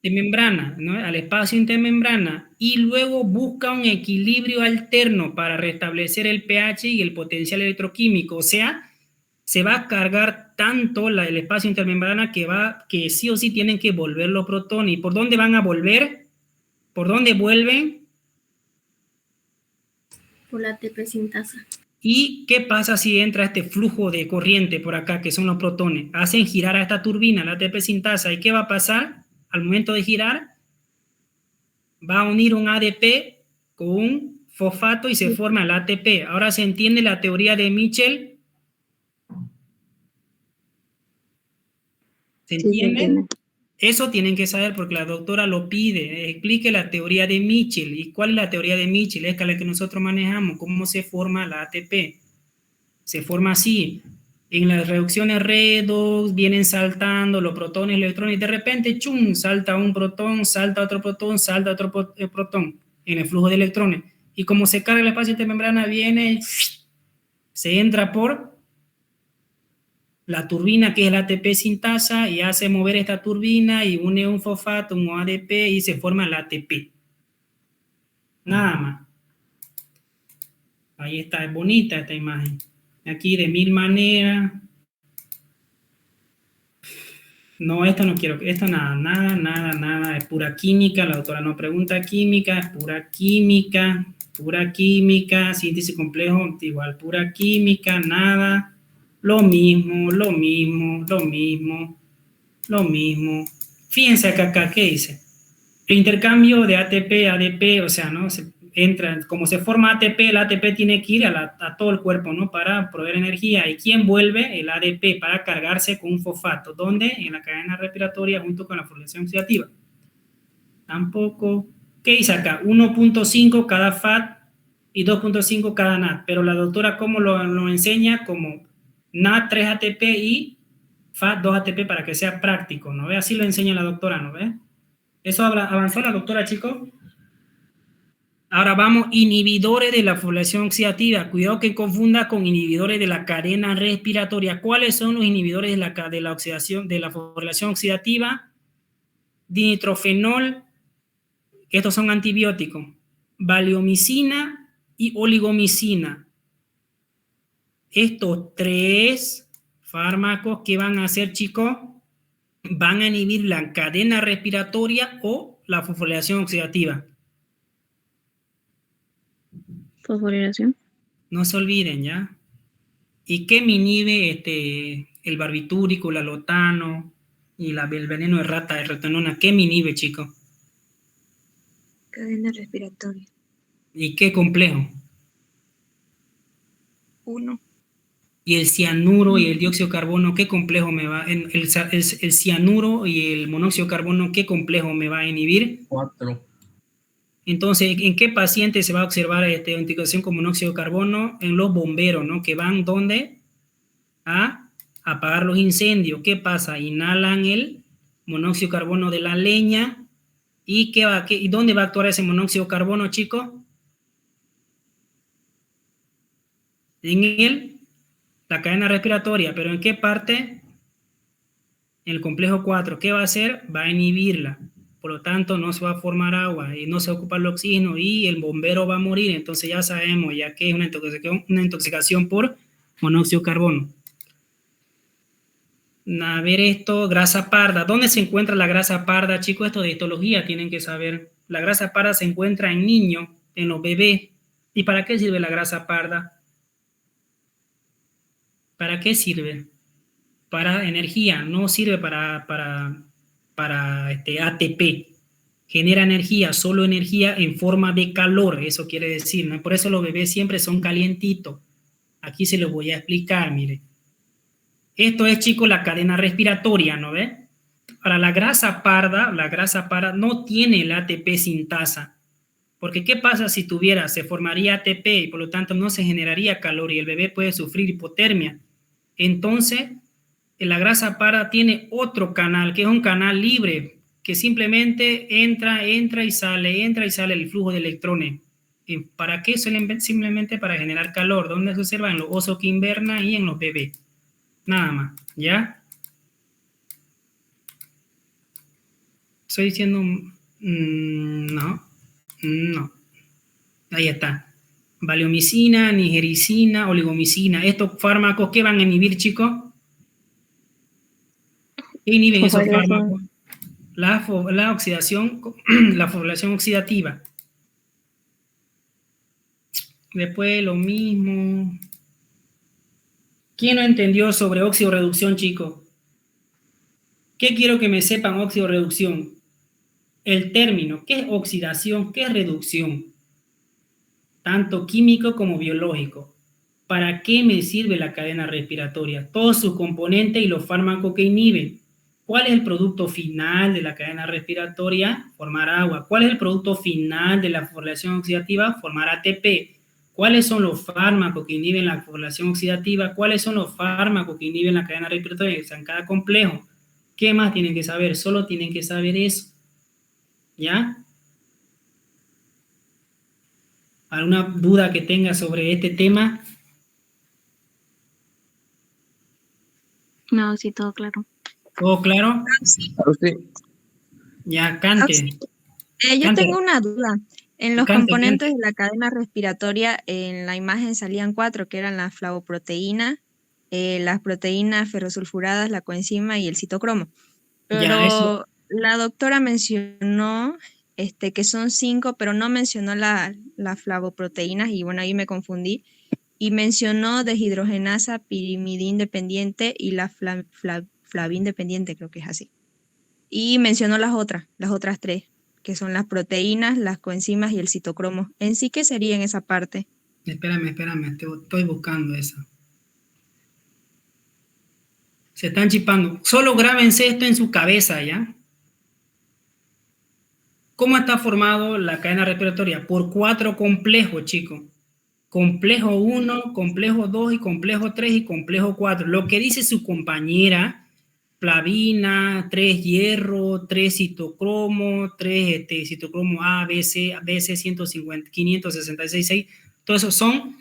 De membrana, ¿no? Al espacio intermembrana, y luego busca un equilibrio alterno para restablecer el pH y el potencial electroquímico. O sea, se va a cargar tanto el espacio intermembrana que sí o sí tienen que volver los protones. ¿Y por dónde van a volver? ¿Por dónde vuelven? Por la ATP sintasa. ¿Y qué pasa si entra este flujo de corriente por acá, que son los protones? Hacen girar a esta turbina, la ATP sintasa. ¿Y qué va a pasar? Al momento de girar, va a unir un ADP con un fosfato y se forma el ATP. Ahora se entiende la teoría de Mitchell. ¿Se Sí, se entiende? entiende. Eso tienen que saber porque la doctora lo pide. Explique la teoría de Mitchell. ¿Y cuál es la teoría de Mitchell? Es la que nosotros manejamos. ¿Cómo se forma la ATP? Se forma así. En las reducciones redox vienen saltando los protones y electrones y de repente, ¡chum!, salta un protón, salta otro protón, salta otro protón en el flujo de electrones. Y como se carga el espacio intermembrana, viene, se entra por la turbina, que es el ATP sintasa, y hace mover esta turbina y une un fosfato, un ADP, y se forma el ATP. Nada más. Ahí está, es bonita esta imagen. Aquí de 1000 maneras. No, esto no quiero, esto nada, es pura química. La doctora no pregunta química, es pura química, síntesis complejo, igual pura química, nada, lo mismo. Fíjense acá, ¿qué dice? El intercambio de ATP, ADP, o sea, ¿no? Como se forma ATP, el ATP tiene que ir a todo el cuerpo, ¿no? Para proveer energía. ¿Y quién vuelve? El ADP, para cargarse con un fosfato. ¿Dónde? En la cadena respiratoria junto con la fosforilación oxidativa. Tampoco. ¿Qué dice acá? 1.5 cada FAT y 2.5 cada NAT. Pero la doctora, ¿cómo lo enseña? Como NAT 3 ATP y FAT 2 ATP para que sea práctico, ¿no ve? Así lo enseña la doctora, ¿no ve? ¿Eso avanzó la doctora, chicos? Ahora vamos, inhibidores de la fosforilación oxidativa. Cuidado que confunda con inhibidores de la cadena respiratoria. ¿Cuáles son los inhibidores de la oxidación, de la fosforilación oxidativa? Dinitrofenol, que estos son antibióticos. Valiomicina y oligomicina. Estos tres fármacos, ¿qué van a hacer, chicos? Van a inhibir la cadena respiratoria o la fosforilación oxidativa. Fosforilación. No se olviden, ¿ya? ¿Y qué me inhibe el barbitúrico, el alotano y el veneno de rata, de retenona? ¿Qué me inhibe, chicos? Cadena respiratoria. ¿Y qué complejo? 1. ¿Y el cianuro y el dióxido de carbono, qué complejo me va? El cianuro y el monóxido de carbono, ¿qué complejo me va a inhibir? 4. Entonces, ¿en qué paciente se va a observar intoxicación con monóxido de carbono? En los bomberos, ¿no? Que van, ¿dónde? A apagar los incendios. ¿Qué pasa? Inhalan el monóxido de carbono de la leña. ¿Y y dónde va a actuar ese monóxido de carbono, chicos? En la cadena respiratoria. ¿Pero en qué parte? En el complejo 4. ¿Qué va a hacer? Va a inhibirla. Por lo tanto, no se va a formar agua y no se ocupa el oxígeno y el bombero va a morir. Entonces ya sabemos ya que es una intoxicación por monóxido de carbono. A ver esto, grasa parda. ¿Dónde se encuentra la grasa parda, chicos? Esto de histología tienen que saber. La grasa parda se encuentra en niños, en los bebés. ¿Y para qué sirve la grasa parda? ¿Para qué sirve? Para energía, no sirve para ATP. Genera energía, solo energía en forma de calor, eso quiere decir, ¿no? Por eso los bebés siempre son calientitos. Aquí se los voy a explicar, mire. Esto es, chicos, la cadena respiratoria, ¿no ve? Para la grasa parda no tiene el ATP sintasa. Porque ¿qué pasa si tuviera? Se formaría ATP y por lo tanto no se generaría calor y el bebé puede sufrir hipotermia. Entonces, la grasa parda tiene otro canal, que es un canal libre, que simplemente entra y sale el flujo de electrones. ¿Para qué? Simplemente para generar calor. ¿Dónde se observa? En los osos que invernan y en los bebés. Nada más, ¿ya? Estoy diciendo... no. Ahí está. Valiomicina, nigericina, oligomicina. ¿Estos fármacos qué van a inhibir, chicos? ¿Qué inhiben esos fármacos? La oxidación, la fosforilación oxidativa. Después lo mismo. ¿Quién no entendió sobre oxidorreducción, chicos? ¿Qué quiero que me sepan oxidorreducción? El término, ¿qué es oxidación? ¿Qué es reducción? Tanto químico como biológico. ¿Para qué me sirve la cadena respiratoria? Todos sus componentes y los fármacos que inhiben. ¿Cuál es el producto final de la cadena respiratoria? Formar agua. ¿Cuál es el producto final de la fosforilación oxidativa? Formar ATP. ¿Cuáles son los fármacos que inhiben la fosforilación oxidativa? ¿Cuáles son los fármacos que inhiben la cadena respiratoria? O sea, en cada complejo. ¿Qué más tienen que saber? Solo tienen que saber eso. ¿Ya? ¿Alguna duda que tenga sobre este tema? No, sí, todo claro. ¿Todo claro? Sí. Ya, cante. Yo Cante. tengo una duda. En los Cante, componentes cante. de la cadena respiratoria, en la imagen salían 4, que eran la flavoproteína, las proteínas ferrosulfuradas, la coenzima y el citocromo. Ya, eso. Pero la doctora mencionó que son 5, pero no mencionó las flavoproteínas y bueno, ahí me confundí. Y mencionó deshidrogenasa pirimidin dependiente y la flavin dependiente, creo que es así. Y mencionó las otras 3, que son las proteínas, las coenzimas y el citocromo. ¿En sí qué sería en esa parte? Espérame, estoy buscando eso. Se están chipando. Solo grábense esto en su cabeza, ¿ya? ¿Cómo está formado la cadena respiratoria? Por 4 complejos, chicos. Complejo 1, complejo 2 y complejo 3 y complejo 4. Lo que dice su compañera, flavina, 3 hierro, 3 citocromo, 3 citocromo A, BC 150, 566, 6. Todo eso son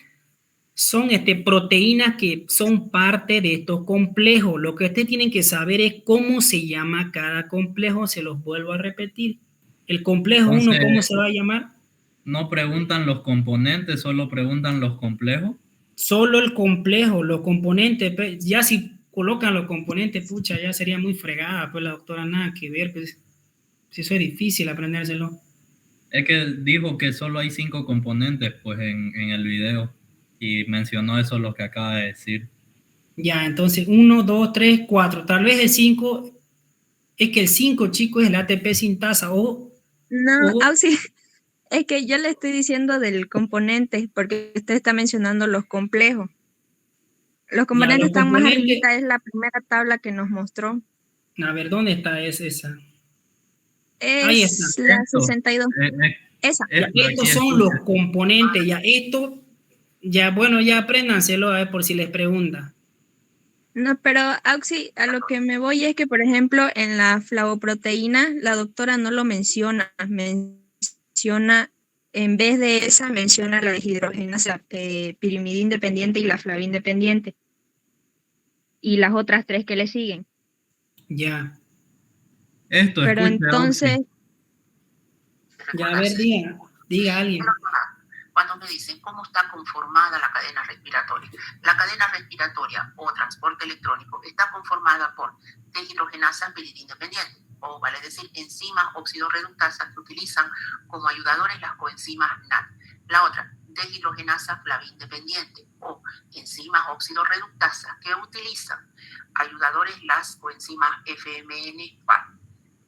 proteínas que son parte de estos complejos. Lo que ustedes tienen que saber es cómo se llama cada complejo. Se los vuelvo a repetir. El complejo 1, ¿cómo se va a llamar? No preguntan los componentes, solo preguntan los complejos. Solo el complejo, los componentes. Ya si colocan los componentes, pucha, ya sería muy fregada, pues la doctora, nada que ver, pues si eso es difícil aprendérselo. Es que dijo que solo hay 5 componentes, pues, en el video. Y mencionó eso lo que acaba de decir. Ya, entonces 1, 2, 3, 4. Tal vez el 5, es que el 5, chicos, es el ATP sintasa Sí. Es que yo le estoy diciendo del componente, porque usted está mencionando los complejos. Los componentes están más arribita, es la primera tabla que nos mostró. A ver, ¿dónde está esa? Es la 62. Esa. Ya, Esto estos aquí son escucha. los componentes, ya esto, ya bueno, ya apréndanselo a ver por si les pregunta. No, pero Auxi, a lo que me voy es que, por ejemplo, en la flavoproteína, la doctora no lo menciona, menciona, en vez de esa, menciona la deshidrogenasa pirimidina independiente y la flavina independiente. Y las otras tres que le siguen. Ya, Esto Pero escucha, entonces, Auxi. ya, a ver, diga alguien. Cuando me dicen cómo está conformada la cadena respiratoria. La cadena respiratoria o transporte electrónico está conformada por deshidrogenasa piridina independiente, o vale decir enzimas oxidorreductasas que utilizan como ayudadores las coenzimas NAD. La otra, deshidrogenasa flavina independiente o enzimas oxidorreductasas que utilizan ayudadores las coenzimas FMN-FAL.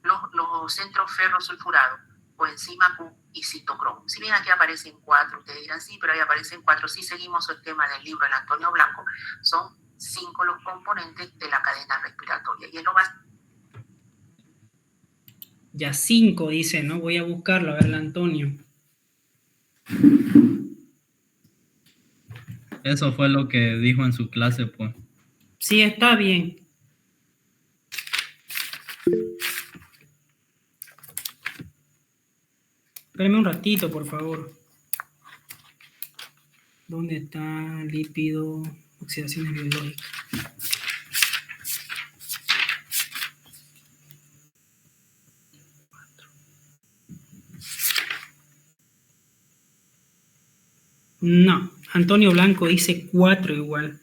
Los centros ferrosulfurados, coenzima Q y citocromo. Si bien aquí aparecen 4, ustedes dirán sí, pero ahí aparecen 4. Si seguimos el tema del libro del Antonio Blanco, son 5 los componentes de la cadena respiratoria. Y es lo más... Ya 5 dice, ¿no? Voy a buscarlo, a ver, Antonio. Eso fue lo que dijo en su clase, pues. Sí, está bien. Espérame un ratito, por favor. ¿Dónde está lípido, oxidaciones biológicas? No, Antonio Blanco dice 4 igual.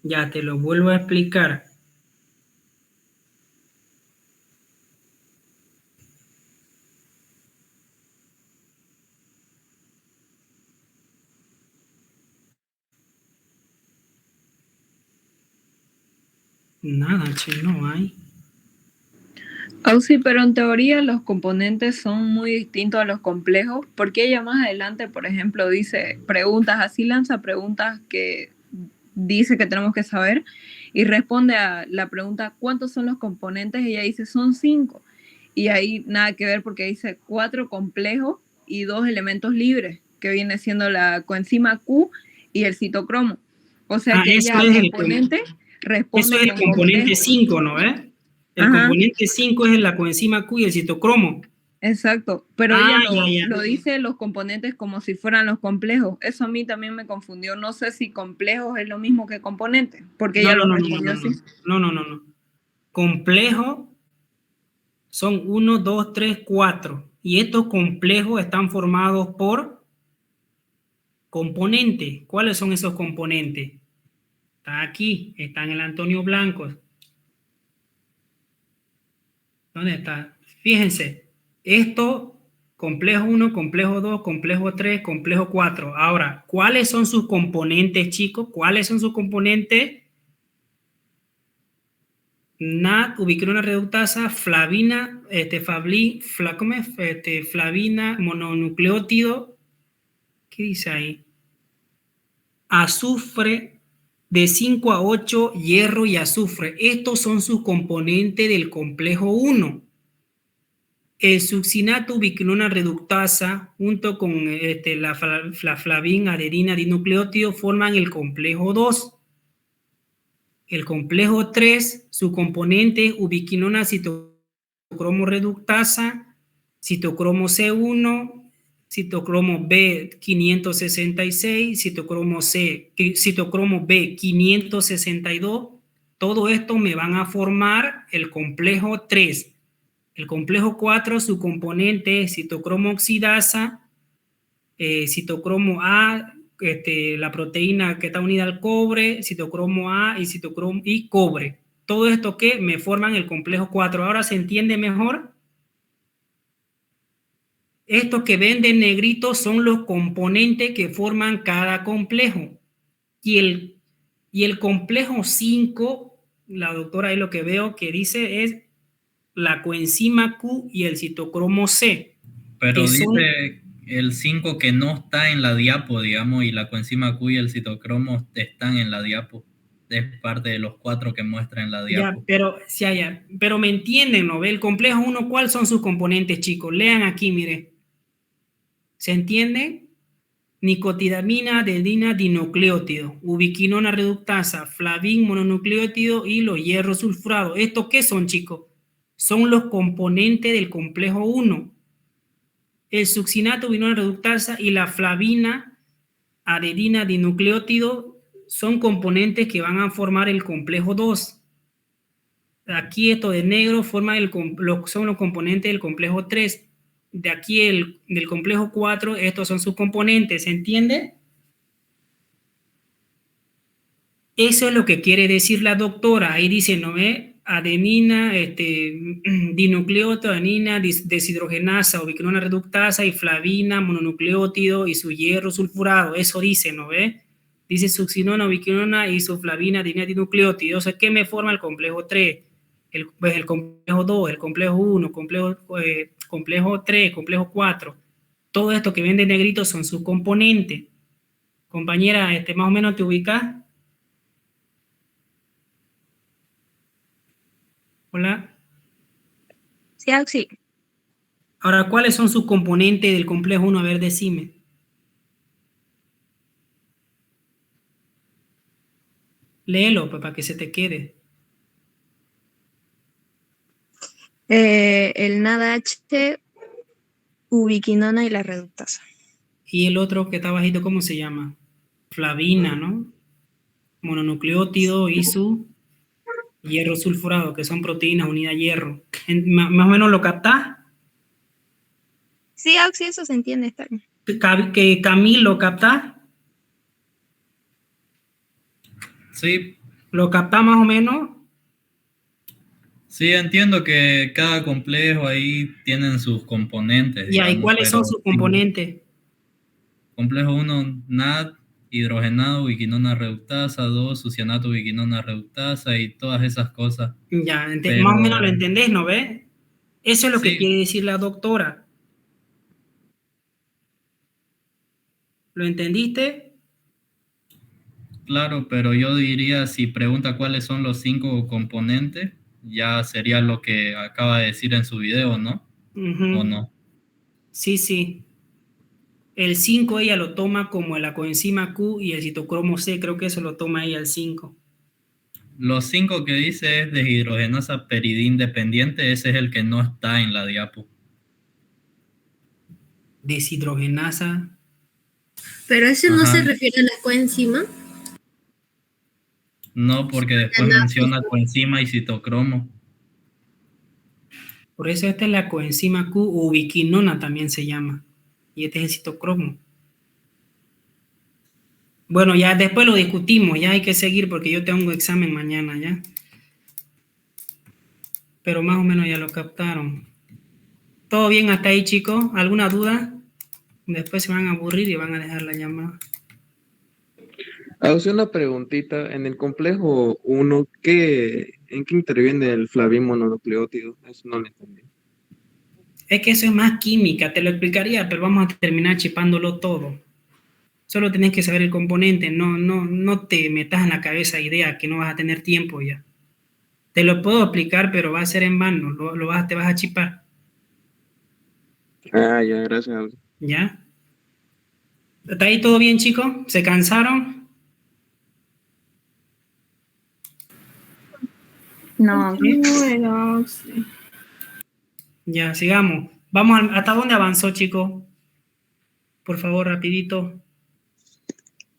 Ya te lo vuelvo a explicar. Nada, che, no hay. Sí, pero en teoría los componentes son muy distintos a los complejos, porque ella más adelante, por ejemplo, dice preguntas, así lanza preguntas que dice que tenemos que saber y responde a la pregunta ¿cuántos son los componentes? Y ella dice son 5 y ahí nada que ver porque dice 4 complejos y 2 elementos libres, que viene siendo la coenzima Q y el citocromo. O sea que eso ella es al componente responde eso es el con componente complejo. 5, ¿no? El Ajá. componente 5 es la coenzima Q y el citocromo. Exacto, pero ella ya. lo dice los componentes como si fueran los complejos. Eso a mí también me confundió. No sé si complejos es lo mismo que componente, porque ella lo respondió así. No. Complejo son 1, 2, 3, 4. Y estos complejos están formados por componentes. ¿Cuáles son esos componentes? Está aquí, está en el Antonio Blanco. ¿Dónde está? Fíjense, esto, complejo 1, complejo 2, complejo 3, complejo 4. Ahora, ¿cuáles son sus componentes, chicos? ¿Cuáles son sus componentes? NAD, ubiquinona reductasa, flavina, flavina, mononucleótido. ¿Qué dice ahí? Azufre, de 5 a 8, hierro y azufre. Estos son sus componentes del complejo 1. El succinato ubiquinona reductasa junto con la flavina, adenina, dinucleótido forman el complejo 2. El complejo 3, su componente ubiquinona citocromo reductasa, citocromo C1, citocromo B566, citocromo B562. Todo esto me van a formar el complejo 3. El complejo 4, su componente es citocromo oxidasa, citocromo A, la proteína que está unida al cobre, citocromo A y cobre. Todo esto que me forman el complejo 4. Ahora se entiende mejor. Estos que ven de negrito son los componentes que forman cada complejo. Y el complejo 5, la doctora ahí lo que veo que dice es la coenzima Q y el citocromo C. Pero dice el 5 que no está en la diapo, digamos, y la coenzima Q y el citocromo están en la diapo. Es parte de los 4 que muestra en la Ya, diapo. pero me entienden, ¿no ve? El complejo 1, ¿cuáles son sus componentes, chicos? Lean aquí, mire. ¿Se entiende? Nicotidamina, adenina, dinucleótido, ubiquinona reductasa, flavín mononucleótido y los hierros sulfurados. ¿Estos qué son, chicos? Son los componentes del complejo 1. El succinato, ubiquinona reductasa y la flavina, adenina, dinucleótido son componentes que van a formar el complejo 2. Aquí esto de negro forma son los componentes del complejo 3. De aquí del complejo 4, estos son sus componentes, ¿se entiende? Eso es lo que quiere decir la doctora. Ahí dice, ¿no ve? Adenina, dinucleótido, adenina, deshidrogenasa, ubiquinona reductasa y flavina, mononucleótido y su hierro sulfurado. Eso dice, ¿no ve? Dice succinona, ubiquinona y su flavina, adenina, dinucleótido. O sea, ¿qué me forma el complejo 3? El complejo 2, el complejo 1, complejo 3, complejo 4. Todo esto que ven de negrito son sus componentes. Compañera, más o menos te ubicas. Hola. Sí, Auxi. Ahora, ¿cuáles son sus componentes del complejo 1? A ver, decime. Léelo, para que se te quede. El NADH, ubiquinona y la reductasa. Y el otro que está bajito, ¿cómo se llama? Flavina, ¿no? Mononucleótido y su hierro sulfurado, que son proteínas unidas a hierro. ¿Más o menos lo captás? Sí, Auxi, eso se entiende, está bien. ¿Que Camil lo captás? Sí, ¿Lo captás más o menos? sí, entiendo que cada complejo ahí tienen sus componentes, Ya, ¿y digamos, cuáles son pero sus sí, componentes? complejo 1, NAD, hidrogenado, ubiquinona reductasa, 2, sucianato, ubiquinona reductasa y todas esas cosas. Ya, más Pero o menos lo entendés, ¿no ves? Eso es lo que sí, quiere decir la doctora. ¿Lo entendiste? claro, pero yo diría, si pregunta cuáles son los 5 componentes, ya sería lo que acaba de decir en su video, ¿no? ¿O Ujú. no? Sí, sí. El 5 ella lo toma como la coenzima Q y el citocromo C, creo que eso lo toma ella el 5. Los 5 que dice es deshidrogenasa peridindependiente, ese es el que no está en la diapo. Deshidrogenasa. Pero ese no se Ajá. refiere a la coenzima. No, porque después menciona coenzima y citocromo. Por eso esta es la coenzima Q, ubiquinona también se llama. Y este es el citocromo. Bueno, ya después lo discutimos, ya hay que seguir porque yo tengo examen mañana, ¿ya? Pero más o menos ya lo captaron. ¿Todo bien hasta ahí, chicos? ¿Alguna duda? Después se van a aburrir y van a dejar la llamada. Hago una preguntita. En el complejo 1, ¿en qué interviene el flavín mononucleótido? Eso no lo entendí. Es que eso es más química, te lo explicaría, pero vamos a terminar chipándolo todo. Solo tenés que saber el componente, no te metas en la cabeza idea que no vas a tener tiempo ya. Te lo puedo explicar, pero va a ser en vano, te vas a chipar. Ah, ya, gracias. ¿Ya? ¿Está ahí todo bien, chicos? ¿Se cansaron? No, Bueno, sí. Ya, sigamos. ¿Hasta dónde avanzó, chicos? Por favor, rapidito.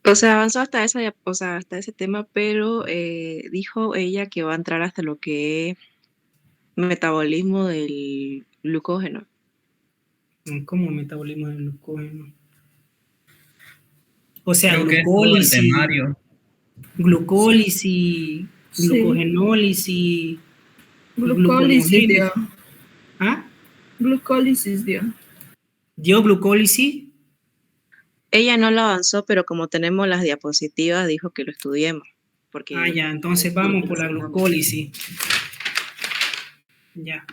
O sea, avanzó hasta hasta ese tema, pero dijo ella que va a entrar hasta lo que es metabolismo del glucógeno. ¿Cómo metabolismo del glucógeno? O sea, Creo que es todo el glucólisis, temario. glucólisis, Sí. glucogenólisis, Glucólisis dio. ¿Ah? Glucólisis dio. ¿Dio glucólisis? Ella no lo avanzó, pero como tenemos las diapositivas, dijo que lo estudiemos. Porque Ya, entonces vamos por la glucólisis. Ya.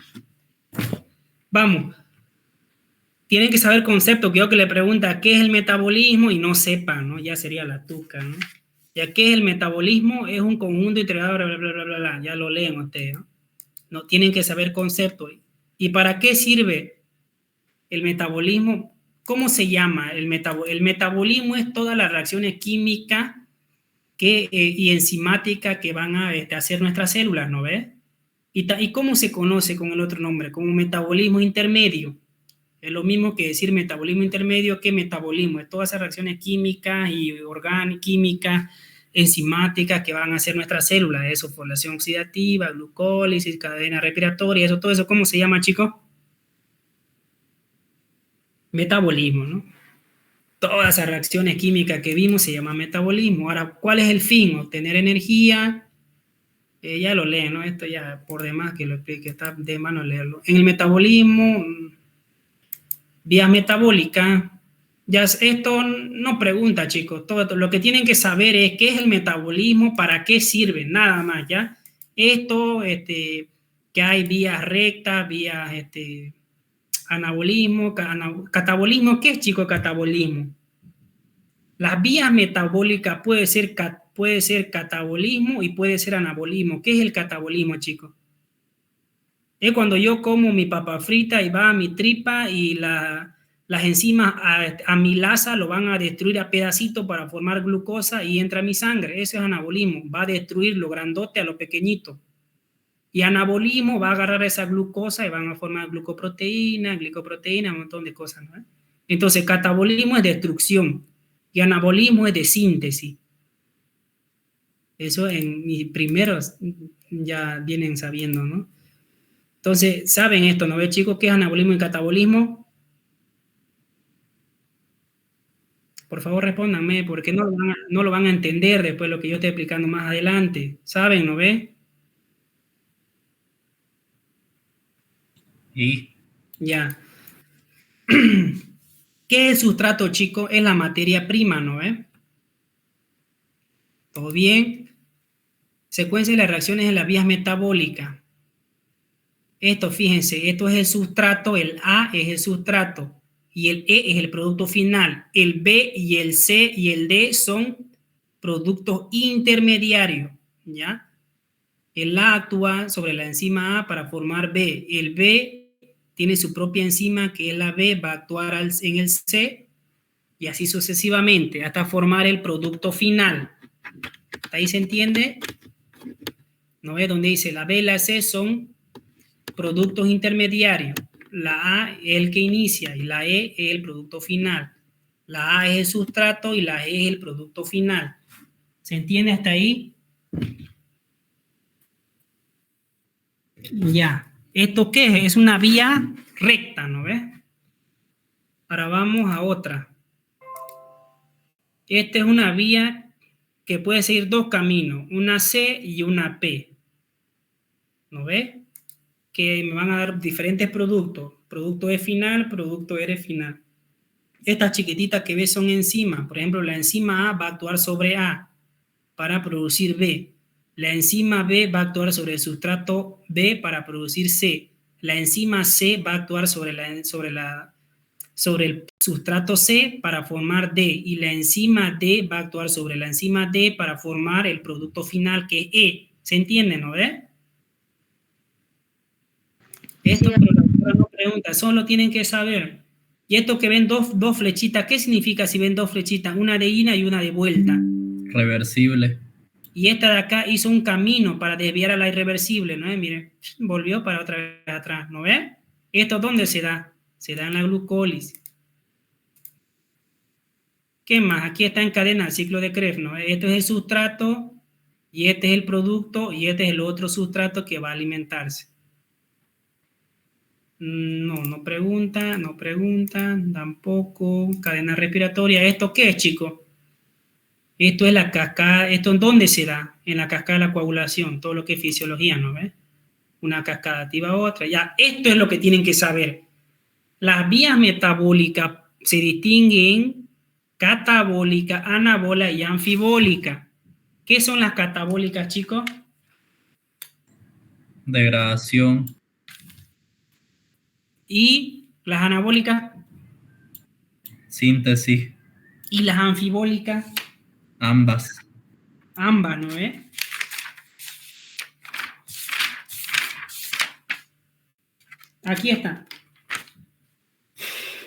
Vamos. tienen que saber concepto, que yo que le pregunta qué es el metabolismo y no sepa, ¿no? Ya sería la tuca, ¿no? Ya qué es el metabolismo, es un conjunto integrador, bla, bla, bla, bla, bla, ya lo leen ustedes, ¿no? No, tienen que saber concepto. ¿Y para qué sirve el metabolismo? ¿Cómo se llama? El metabolismo es todas las reacciones químicas y enzimáticas que van a hacer nuestras células, ¿no ves? ¿Y cómo se conoce con el otro nombre? Como metabolismo intermedio. Es lo mismo que decir metabolismo intermedio que metabolismo. Es todas esas reacciones químicas y químicas, enzimáticas que van a hacer nuestras células. Eso, fosforilación oxidativa, glucólisis, cadena respiratoria, todo eso. ¿Cómo se llama, chicos? Metabolismo, ¿no? Todas esas reacciones químicas que vimos se llama metabolismo. Ahora, ¿cuál es el fin? Obtener energía. Ya lo leen, ¿no? Esto ya por demás que lo explique, está de mano leerlo. En el metabolismo, vías metabólicas, ya esto no pregunta, chicos. Todo lo que tienen que saber es qué es el metabolismo, para qué sirve, nada más, ¿ya? Esto, que hay vías rectas, vías, anabolismo, catabolismo. ¿Qué es, chicos, catabolismo? Las vías metabólicas puede ser catabolismo y puede ser anabolismo. ¿Qué es el catabolismo, chicos? Es cuando yo como mi papa frita y va a mi tripa y las enzimas amilasa lo van a destruir a pedacitos para formar glucosa y entra a mi sangre. Eso es anabolismo. Va a destruir lo grandote a lo pequeñito. Y anabolismo va a agarrar esa glucosa y van a formar glicoproteína, un montón de cosas, ¿no? Entonces, catabolismo es destrucción y anabolismo es de síntesis. Eso en mis primeros ya vienen sabiendo, ¿no? Entonces, ¿saben esto, no ves, chicos? ¿Qué es anabolismo y catabolismo? Por favor, respóndanme, porque no lo van a entender después de lo que yo esté explicando más adelante. ¿Saben, no ves? Y Ya. ¿Qué es el sustrato, chicos? Es la materia prima, ¿no ves? ¿Todo bien? Secuencia de las reacciones en las vías metabólicas. Esto, fíjense, esto es el sustrato, el A es el sustrato y el E es el producto final. El B y el C y el D son productos intermediarios, ¿ya? El A actúa sobre la enzima A para formar B. El B tiene su propia enzima, que es la B, va a actuar en el C y así sucesivamente hasta formar el producto final. ¿Hasta ahí se entiende? ¿No ves? Donde dice la B y la C son productos intermediarios. La A es el que inicia y la E es el producto final. La A es el sustrato y la E es el producto final. ¿Se entiende hasta ahí? Ya. ¿Esto qué es? Es una vía recta, ¿no ves? Ahora vamos a otra. Esta es una vía que puede seguir dos caminos, una C y una P. ¿No ves? Que me van a dar diferentes productos. Producto E final, producto R final. Estas chiquititas que ves son enzimas. Por ejemplo, la enzima A va a actuar sobre A para producir B. La enzima B va a actuar sobre el sustrato B para producir C. La enzima C va a actuar sobre el sustrato C para formar D. Y la enzima D va a actuar sobre la enzima D para formar el producto final, que es E. ¿Se entiende, no ves? Esto no pregunta, solo tienen que saber. Y esto que ven dos flechitas, ¿qué significa si ven dos flechitas? Una de ida y una de vuelta. reversible. Y esta de acá hizo un camino para desviar a la irreversible, ¿no? Miren, volvió para otra vez atrás, ¿no ves? ¿Esto dónde se da? Se da en la glucólisis. ¿Qué más? Aquí está en cadena el ciclo de Krebs, ¿no? Esto es el sustrato, y este es el producto, y este es el otro sustrato que va a alimentarse. No pregunta, tampoco. Cadena respiratoria, ¿esto qué es, chicos? Esto es la cascada. ¿Esto en dónde se da? En la cascada de la coagulación, todo lo que es fisiología, ¿no ves? Una cascada activa otra. Ya, esto es lo que tienen que saber. Las vías metabólicas se distinguen en catabólica, anabólica y anfibólica. ¿Qué son las catabólicas, chicos? Degradación. Y las anabólicas. Síntesis, ¿Y las anfibólicas? ambas. Ambas, ¿no ve? Aquí está.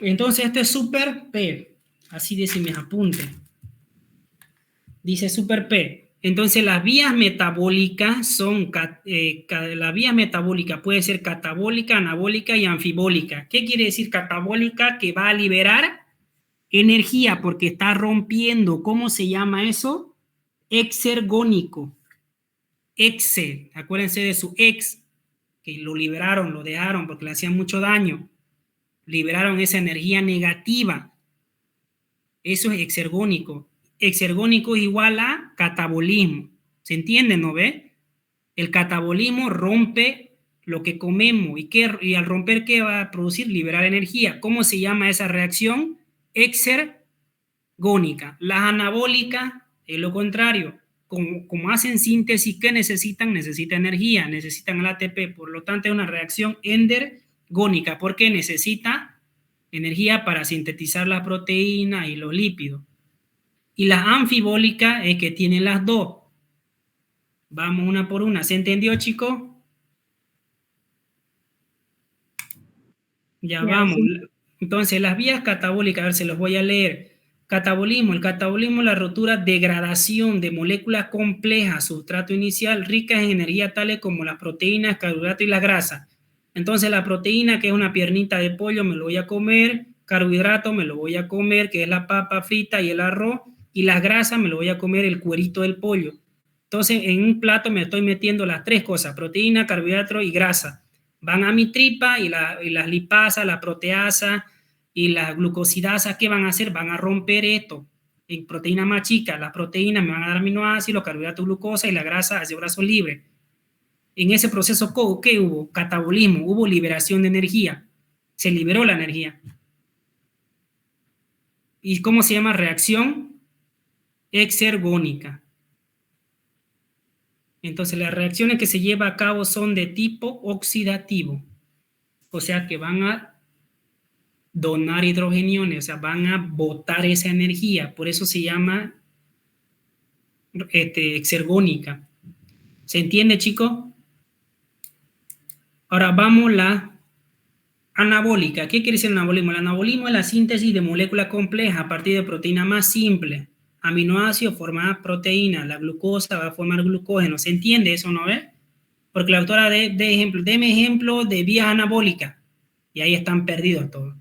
Entonces, este es super P. Así dice mis apuntes. Dice super P. Entonces, las vías metabólicas son... la vía metabólica puede ser catabólica, anabólica y anfibólica. ¿Qué quiere decir catabólica? Que va a liberar energía porque está rompiendo. ¿Cómo se llama eso? Exergónico. Exe. Acuérdense de su ex, que lo liberaron, lo dejaron porque le hacían mucho daño. Liberaron esa energía negativa. Eso es exergónico. Exergónico es igual a catabolismo. ¿Se entiende, no ve? El catabolismo rompe lo que comemos. ¿Y al romper qué va a producir? Liberar energía. ¿Cómo se llama esa reacción? Exergónica. Las anabólicas es lo contrario. Como hacen síntesis, ¿qué necesitan? Necesitan energía, necesitan el ATP. Por lo tanto, es una reacción endergónica porque necesita energía para sintetizar la proteína y los lípidos. Y las anfibólicas es que tienen las dos. Vamos una por una. ¿Se entendió, chicos? Ya vamos. Sí. Entonces, las vías catabólicas, a ver, se los voy a leer. Catabolismo. El catabolismo es la ruptura, degradación de moléculas complejas, sustrato inicial, ricas en energía, tales como las proteínas, carbohidratos y las grasas. Entonces, la proteína, que es una piernita de pollo, me lo voy a comer. Carbohidrato, me lo voy a comer, que es la papa frita y el arroz. Y las grasas, me lo voy a comer, el cuerito del pollo. Entonces, en un plato me estoy metiendo las tres cosas, proteína, carbohidrato y grasa. Van a mi tripa y las lipasas, la proteasa y las glucosidasas, ¿qué van a hacer? Van a romper esto en proteínas más chicas. Las proteínas me van a dar aminoácidos, carbohidratos, glucosa y la grasa hacia brazos libres. En ese proceso, ¿qué hubo? Catabolismo, hubo liberación de energía. Se liberó la energía. ¿Y cómo se llama? Reacción exergónica. Entonces, las reacciones que se llevan a cabo son de tipo oxidativo. O sea, que van a donar hidrogeniones, o sea, van a botar esa energía. Por eso se llama exergónica. ¿Se entiende, chicos? Ahora vamos a la anabólica. ¿Qué quiere decir anabolismo? El anabolismo es la síntesis de moléculas complejas a partir de proteínas más simples. Aminoácidos forman proteínas, la glucosa va a formar glucógeno. ¿Se entiende eso, no ve? Porque la autora deme ejemplo de vías anabólicas. Y ahí están perdidos todos.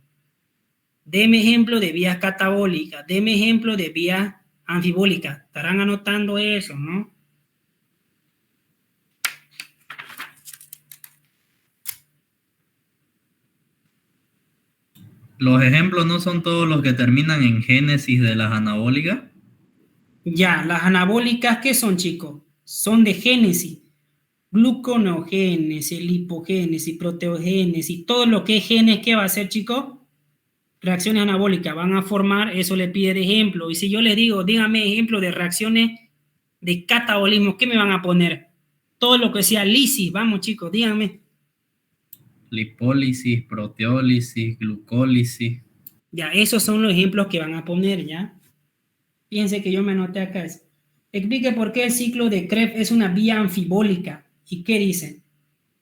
Deme ejemplo de vías catabólicas. Deme ejemplo de vías anfibólicas. Estarán anotando eso, ¿no? Los ejemplos no son todos los que terminan en génesis de las anabólicas. Ya, las anabólicas, ¿qué son, chicos? Son de génesis. Gluconeogénesis, lipogénesis, proteogénesis, todo lo que es genes, ¿qué va a hacer, chicos? Reacciones anabólicas, van a formar, eso le pide de ejemplo. Y si yo les digo, dígame ejemplo de reacciones de catabolismo, ¿qué me van a poner? Todo lo que sea lisis, vamos, chicos, díganme. Lipólisis, proteólisis, glucólisis. Ya, esos son los ejemplos que van a poner, ¿ya? Fíjense que yo me anoté acá. Explique por qué el ciclo de Krebs es una vía anfibólica. ¿Y qué dicen?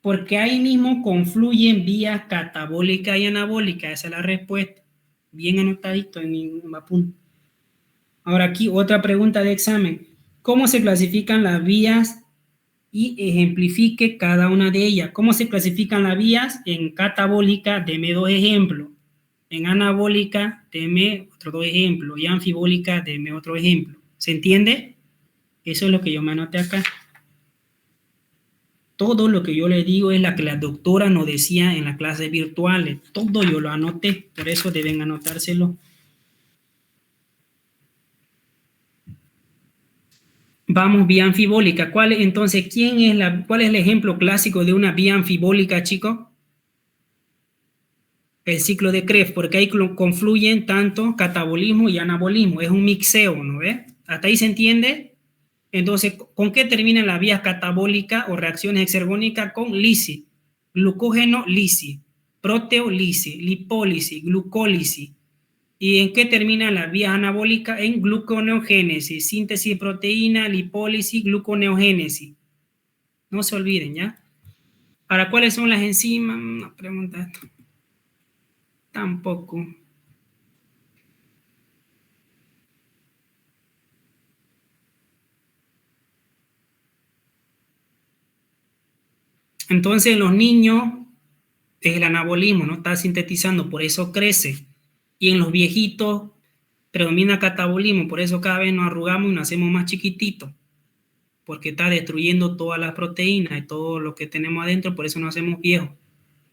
Porque ahí mismo confluyen vías catabólica y anabólica. Esa es la respuesta. Bien anotadito en mi apunte. Ahora aquí otra pregunta de examen. ¿Cómo se clasifican las vías? Y ejemplifique cada una de ellas. ¿Cómo se clasifican las vías? En catabólica, deme 2 ejemplos. En anabólica, deme otros 2 ejemplos. Y anfibólica, deme otro ejemplo. ¿Se entiende? Eso es lo que yo me anoté acá. Todo lo que yo le digo es la que la doctora nos decía en las clases virtuales. Todo yo lo anoté. Por eso deben anotárselo. Vamos, vía anfibólica. ¿Cuál es el ejemplo clásico de una vía anfibólica, chicos? El ciclo de Krebs, porque ahí confluyen tanto catabolismo y anabolismo. Es un mixeo, ¿no ves? ¿Hasta ahí se entiende? Entonces, ¿con qué terminan las vías catabólicas o reacciones exergónicas? Con lisis. Glucógeno, lisis. Proteolisis, lipólisis, glucólisis. ¿Y en qué termina la vía anabólica? En gluconeogénesis, síntesis de proteína, lipólisis, gluconeogénesis. No se olviden, ¿ya? Ahora, ¿cuáles son las enzimas? No pregunta esto. Tampoco. Entonces, en los niños es el anabolismo, ¿no? Está sintetizando, por eso crece. Y en los viejitos predomina catabolismo, por eso cada vez nos arrugamos y nos hacemos más chiquititos, porque está destruyendo todas las proteínas y todo lo que tenemos adentro, por eso nos hacemos viejos.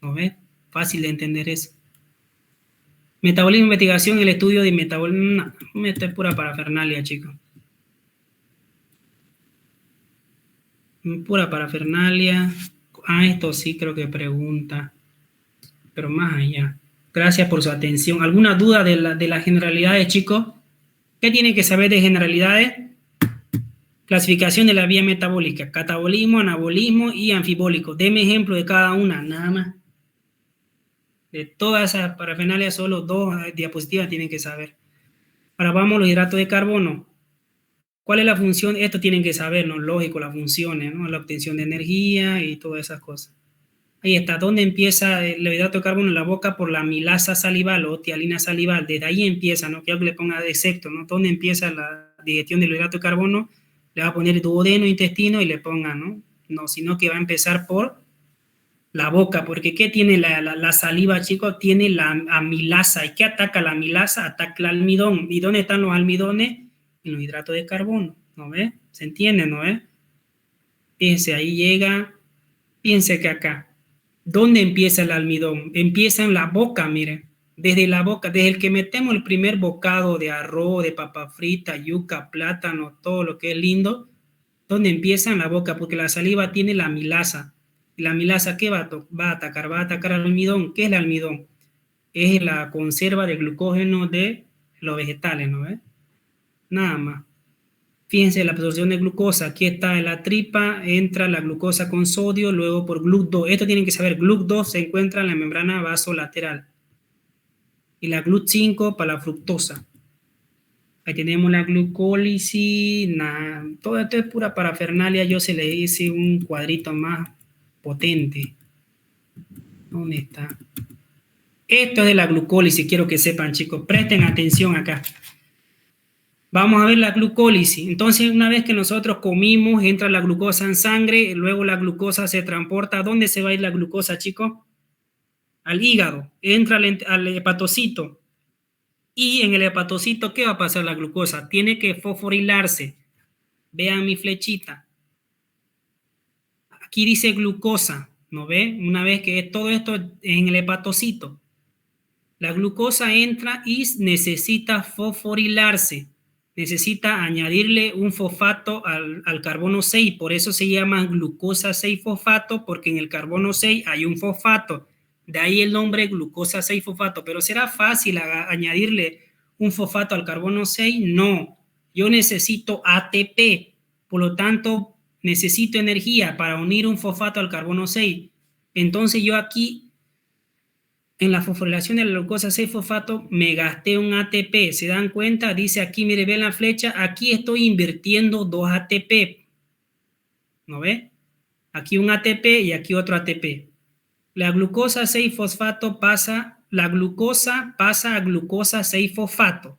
¿No ves? Fácil de entender eso. Metabolismo, investigación, el estudio de metabolismo. No, esto es pura parafernalia, chicos. Pura parafernalia. Esto sí creo que pregunta, pero más allá. Gracias por su atención. ¿Alguna duda de las generalidades, chicos? ¿Qué tienen que saber de generalidades? Clasificación de la vía metabólica, catabolismo, anabolismo y anfibólico. Deme ejemplo de cada una, nada más. De todas esas parafernalias, solo 2 diapositivas tienen que saber. Ahora vamos a los hidratos de carbono. ¿Cuál es la función? Esto tienen que saber, ¿no? Lógico, las funciones, ¿no? La obtención de energía y todas esas cosas. Ahí está. ¿Dónde empieza el hidrato de carbono? En la boca por la amilasa salival o tialina salival. Desde ahí empieza, ¿no? Quiero que le ponga de excepto, ¿no? ¿Dónde empieza la digestión del hidrato de carbono? Le va a poner duodeno, intestino y le ponga, ¿no? No, sino que va a empezar por la boca, porque ¿qué tiene la saliva, chicos? Tiene la amilasa. ¿Y qué ataca la amilasa? Ataca el almidón. ¿Y dónde están los almidones? En los hidratos de carbono, ¿no ve? ¿Se entiende, no ve? Fíjense, ahí llega, fíjense que acá, ¿dónde empieza el almidón? Empieza en la boca, miren, desde la boca, desde el que metemos el primer bocado de arroz, de papa frita, yuca, plátano, todo lo que es lindo, ¿dónde empieza? En la boca, porque la saliva tiene la amilasa. ¿Y la amilasa qué va a atacar? Va a atacar al almidón. ¿Qué es el almidón? Es la conserva de glucógeno de los vegetales, ¿no ve? Nada más. Fíjense la absorción de glucosa. Aquí está en la tripa, entra la glucosa con sodio, luego por GLUT2. Esto tienen que saber. GLUT2 se encuentra en la membrana vasolateral. Y la GLUT5 para la fructosa. Ahí tenemos la glucólisis. Todo esto es pura parafernalia. Yo se le hice un cuadrito más potente. ¿Dónde está? Esto es de la glucólisis. Quiero que sepan, chicos. Presten atención acá. Vamos a ver la glucólisis. Entonces, una vez que nosotros comimos, entra la glucosa en sangre, luego la glucosa se transporta. ¿A dónde se va a ir la glucosa, chicos? Al hígado. Entra al hepatocito. Y en el hepatocito, ¿qué va a pasar la glucosa? Tiene que fosforilarse. Vean mi flechita. Aquí dice glucosa, ¿no ve? Una vez que todo esto en el hepatocito. La glucosa entra y necesita fosforilarse. Necesita añadirle un fosfato al carbono 6, por eso se llama glucosa 6-fosfato, porque en el carbono 6 hay un fosfato, de ahí el nombre glucosa 6-fosfato, pero ¿será fácil añadirle un fosfato al carbono 6? No, yo necesito ATP, por lo tanto necesito energía para unir un fosfato al carbono 6, entonces yo aquí en la fosforilación de la glucosa 6-fosfato me gasté un ATP. ¿Se dan cuenta? Dice aquí, mire, ven la flecha. Aquí estoy invirtiendo 2 ATP. ¿No ve? Aquí un ATP y aquí otro ATP. La glucosa 6-fosfato la glucosa pasa a glucosa 6-fosfato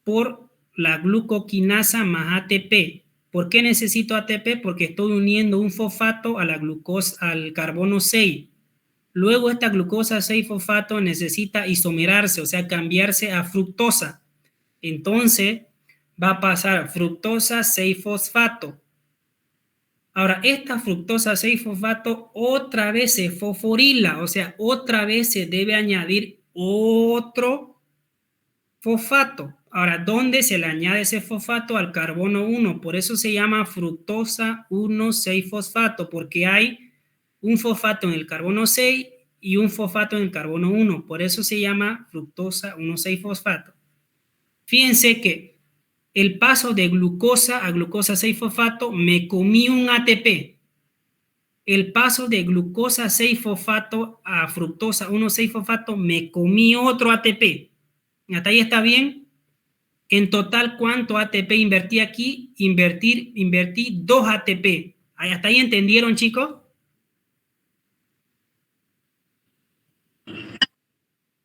por la glucoquinasa más ATP. ¿Por qué necesito ATP? Porque estoy uniendo un fosfato a la glucosa, al carbono 6. Luego esta glucosa 6-fosfato necesita isomerarse, o sea, cambiarse a fructosa. Entonces va a pasar fructosa 6-fosfato. Ahora, esta fructosa 6-fosfato otra vez se fosforila, o sea, otra vez se debe añadir otro fosfato. Ahora, ¿dónde se le añade ese fosfato? Al carbono 1. Por eso se llama fructosa 1,6-fosfato, porque hay un fosfato en el carbono 6 y un fosfato en el carbono 1. Por eso se llama fructosa 1,6-fosfato. Fíjense que el paso de glucosa a glucosa 6-fosfato me comí un ATP. El paso de glucosa 6-fosfato a fructosa 1,6-fosfato me comí otro ATP. ¿Hasta ahí está bien? En total, ¿cuánto ATP invertí aquí? Invertí 2 ATP. ¿Hasta ahí entendieron, chicos?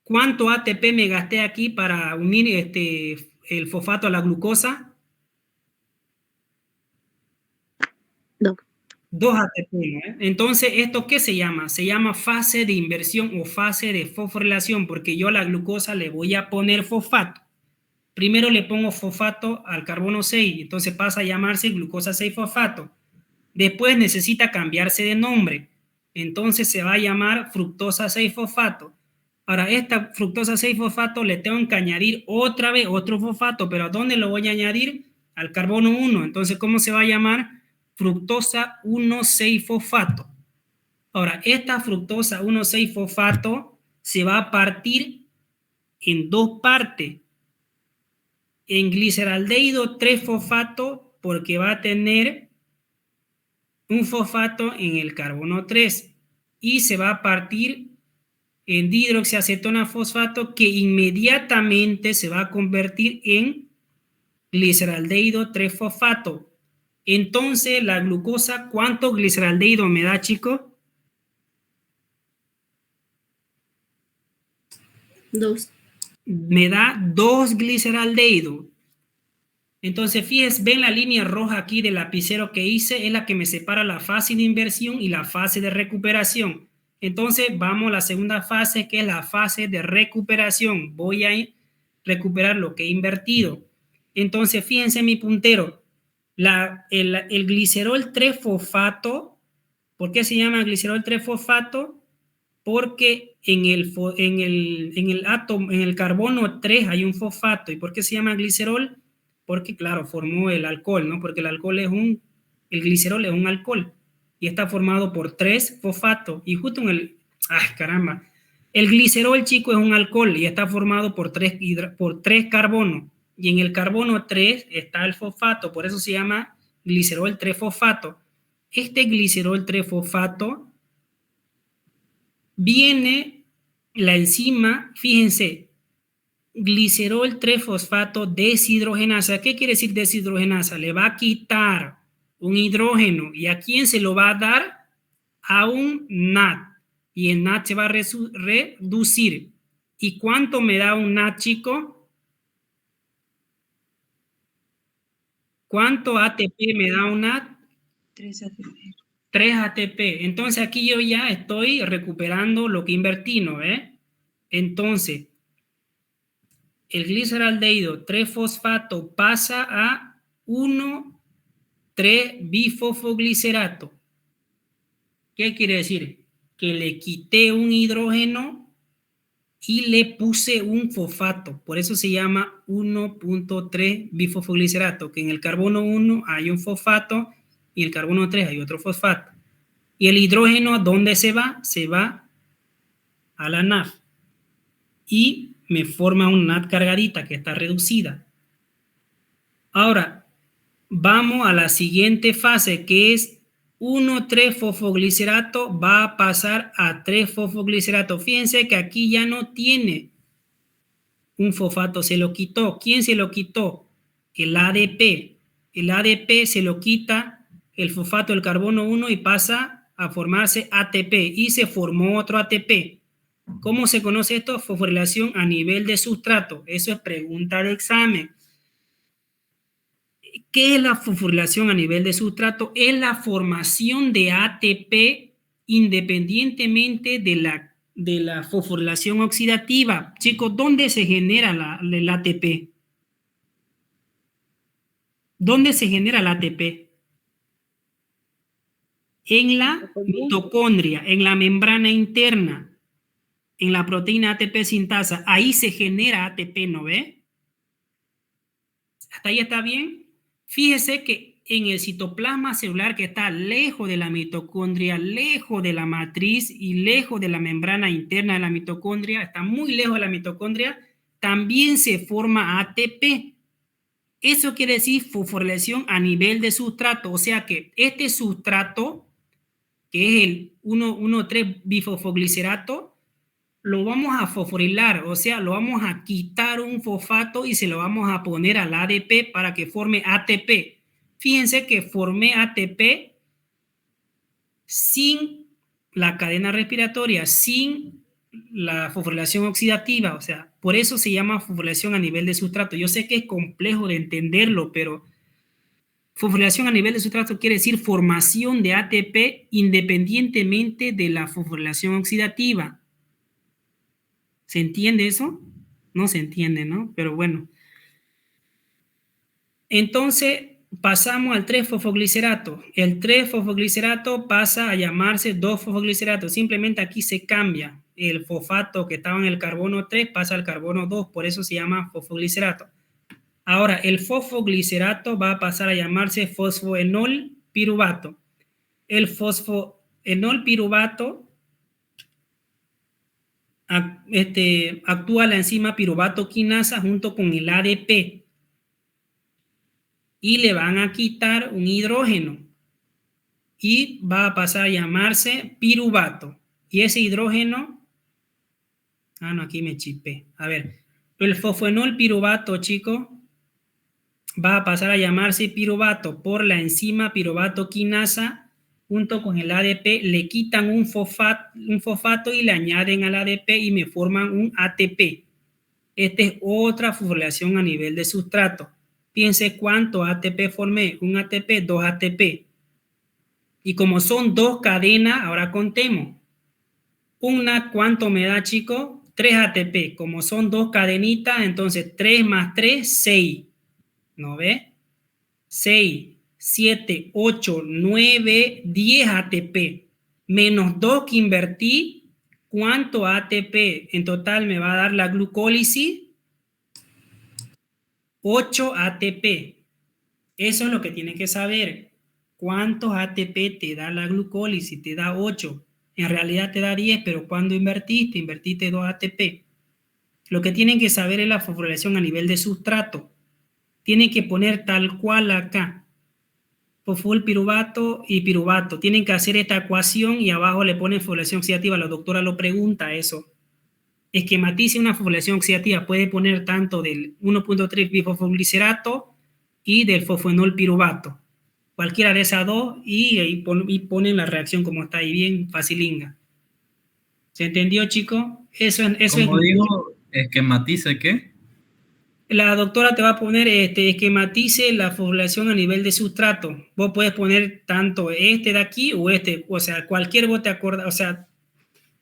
¿Cuánto ATP me gasté aquí para unir el fosfato a la glucosa? 2. 2 ATP, ¿no? Entonces, ¿esto qué se llama? Se llama fase de inversión o fase de fosforilación, porque yo a la glucosa le voy a poner fosfato. Primero le pongo fosfato al carbono 6, entonces pasa a llamarse glucosa 6-fosfato. Después necesita cambiarse de nombre, entonces se va a llamar fructosa 6-fosfato. Ahora, esta fructosa 6-fosfato le tengo que añadir otra vez otro fosfato, pero ¿a dónde lo voy a añadir? Al carbono 1. Entonces, ¿cómo se va a llamar? Fructosa 1,6-fosfato. Ahora, esta fructosa 1,6-fosfato se va a partir en 2 partes. En gliceraldehído 3-fosfato, porque va a tener un fosfato en el carbono 3 y se va a partir en dihidroxiacetona fosfato, que inmediatamente se va a convertir en gliceraldehído 3-fosfato. Entonces, la glucosa, ¿cuánto gliceraldehído me da, chicos? 2. Me da 2 gliceraldehído. Entonces, fíjense, ven la línea roja aquí del lapicero que hice, es la que me separa la fase de inversión y la fase de recuperación. Entonces, vamos a la segunda fase, que es la fase de recuperación. Voy a recuperar lo que he invertido. Entonces, fíjense mi puntero. El glicerol 3-fosfato, ¿por qué se llama glicerol 3-fosfato? Porque en el átomo, en el carbono 3 hay un fosfato. ¿Y por qué se llama glicerol? Porque, claro, formó el alcohol, ¿no? Porque el glicerol es un alcohol y está formado por 3 fosfatos. Y justo caramba. El glicerol, chico, es un alcohol y está formado por 3 carbonos. Y en el carbono 3 está el fosfato, por eso se llama glicerol 3-fosfato. Este glicerol 3-fosfato viene la enzima, fíjense, glicerol 3-fosfato deshidrogenasa. ¿Qué quiere decir deshidrogenasa? Le va a quitar un hidrógeno. ¿Y a quién se lo va a dar? A un NAD. Y el NAD se va a reducir. ¿Y cuánto me da un NAD, chico? ¿Cuánto ATP me da un NAD? 3 ATP. 3 ATP. Entonces aquí yo ya estoy recuperando lo que invertí, ¿no? Entonces, el gliceraldehído 3-fosfato pasa a 1,3-bifosfoglicerato. ¿Qué quiere decir? Que le quité un hidrógeno y le puse un fosfato. Por eso se llama 1,3-bifosfoglicerato, que en el carbono 1 hay un fosfato y en el carbono 3 hay otro fosfato. Y el hidrógeno, ¿a dónde se va? Se va a la NAF. Y me forma una NAD cargadita que está reducida. Ahora, vamos a la siguiente fase, que es 1,3-fosfoglicerato va a pasar a 3-fosfoglicerato. Fíjense que aquí ya no tiene un fosfato, se lo quitó. ¿Quién se lo quitó? El ADP. El ADP se lo quita el fosfato del carbono 1 y pasa a formarse ATP y se formó otro ATP. ¿Cómo se conoce esto? Fosforilación a nivel de sustrato. Eso es pregunta de examen. ¿Qué es la fosforilación a nivel de sustrato? Es la formación de ATP independientemente de la fosforilación oxidativa. Chicos, ¿dónde se genera el ATP? ¿Dónde se genera el ATP? En la mitocondria, en la membrana interna, en la proteína ATP sintasa. Ahí se genera ATP, ¿no ve? ¿Hasta ahí está bien? Fíjese que en el citoplasma celular, que está lejos de la mitocondria, lejos de la matriz y lejos de la membrana interna de la mitocondria, está muy lejos de la mitocondria, también se forma ATP. Eso quiere decir fosforilación a nivel de sustrato, o sea que este sustrato, que es el 1,3-bifosfoglicerato, lo vamos a fosforilar, o sea, lo vamos a quitar un fosfato y se lo vamos a poner al ADP para que forme ATP. Fíjense que formé ATP sin la cadena respiratoria, sin la fosforilación oxidativa, o sea, por eso se llama fosforilación a nivel de sustrato. Yo sé que es complejo de entenderlo, pero fosforilación a nivel de sustrato quiere decir formación de ATP independientemente de la fosforilación oxidativa. ¿Se entiende eso? No se entiende, ¿no? Pero bueno. Entonces, pasamos al 3-fosfoglicerato. El 3-fosfoglicerato pasa a llamarse 2-fosfoglicerato. Simplemente aquí se cambia. El fosfato que estaba en el carbono 3 pasa al carbono 2, por eso se llama fosfoglicerato. Ahora, el fosfoglicerato va a pasar a llamarse fosfoenol piruvato. El fosfoenol piruvato actúa la enzima piruvato quinasa junto con el ADP y le van a quitar un hidrógeno y va a pasar a llamarse piruvato. Y ese hidrógeno, no, aquí me chipé. A ver, el fosfoenol piruvato, chicos, va a pasar a llamarse piruvato por la enzima piruvato quinasa junto con el ADP, le quitan un fosfato y le añaden al ADP y me forman un ATP. Esta es otra fosforilación a nivel de sustrato. Piense cuánto ATP formé, un ATP, 2 ATP. Y como son 2 cadenas, ahora contemos. Una, ¿cuánto me da, chicos? 3 ATP. Como son 2 cadenitas, entonces 3 más 3, 6. ¿No ve? 6, 7, 8, 9, 10 ATP. Menos 2 que invertí, ¿cuánto ATP en total me va a dar la glucólisis? 8 ATP. Eso es lo que tienes que saber. ¿Cuántos ATP te da la glucólisis? Te da 8. En realidad te da 10, pero cuando invertiste? Invertiste 2 ATP. Lo que tienen que saber es la fosforilación a nivel de sustrato. Tienen que poner tal cual acá. Fosfol piruvato y piruvato. Tienen que hacer esta ecuación y abajo le ponen fosforilación oxidativa. La doctora lo pregunta eso. Esquematice una fosforilación oxidativa. Puede poner tanto del 1.3 bifosfoglicerato y del fosfoenol piruvato. Cualquiera de esas dos y ponen la reacción como está ahí, bien facilinga. ¿Se entendió, chicos? Eso ¿Cómo digo? ¿Esquematice qué? La doctora te va a poner, esquematice la fosforilación a nivel de sustrato. Vos puedes poner tanto este de aquí o este, o sea, cualquier vos te acordas, o sea,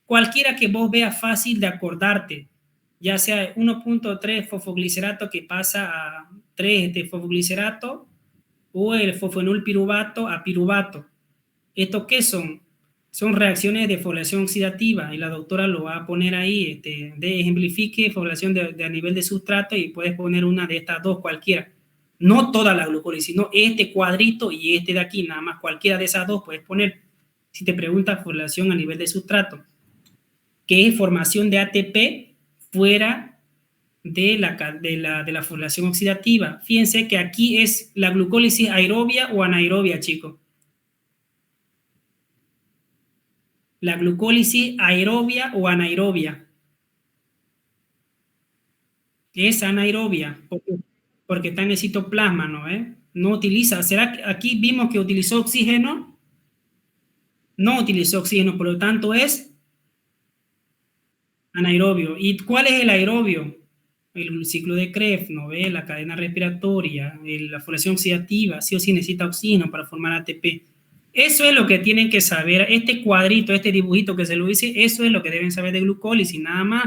cualquiera que vos veas fácil de acordarte, ya sea 1.3 fosfoglicerato que pasa a 3 de fosfoglicerato o el fosfoenol piruvato a piruvato. ¿Estos qué son? Son reacciones de fosforilación oxidativa y la doctora lo va a poner ahí, ejemplifique fosforilación de a nivel de sustrato y puedes poner una de estas dos, cualquiera. No toda la glucólisis, sino este cuadrito y este de aquí, nada más cualquiera de esas dos puedes poner. Si te pregunta fosforilación a nivel de sustrato, que es formación de ATP fuera de la fosforilación oxidativa. Fíjense que aquí es la glucólisis aerobia o anaerobia, chicos. La glucólisis aerobia o anaerobia. Es anaerobia, porque está en el citoplasma, ¿no? No utiliza, ¿será que aquí vimos que utilizó oxígeno? No utilizó oxígeno, por lo tanto es anaerobio. ¿Y cuál es el aerobio? El ciclo de Krebs, ¿no ve? La cadena respiratoria, la fosforilación oxidativa, sí o sí necesita oxígeno para formar ATP. Eso es lo que tienen que saber. Este cuadrito, este dibujito que se lo hice, eso es lo que deben saber de glucólisis, nada más.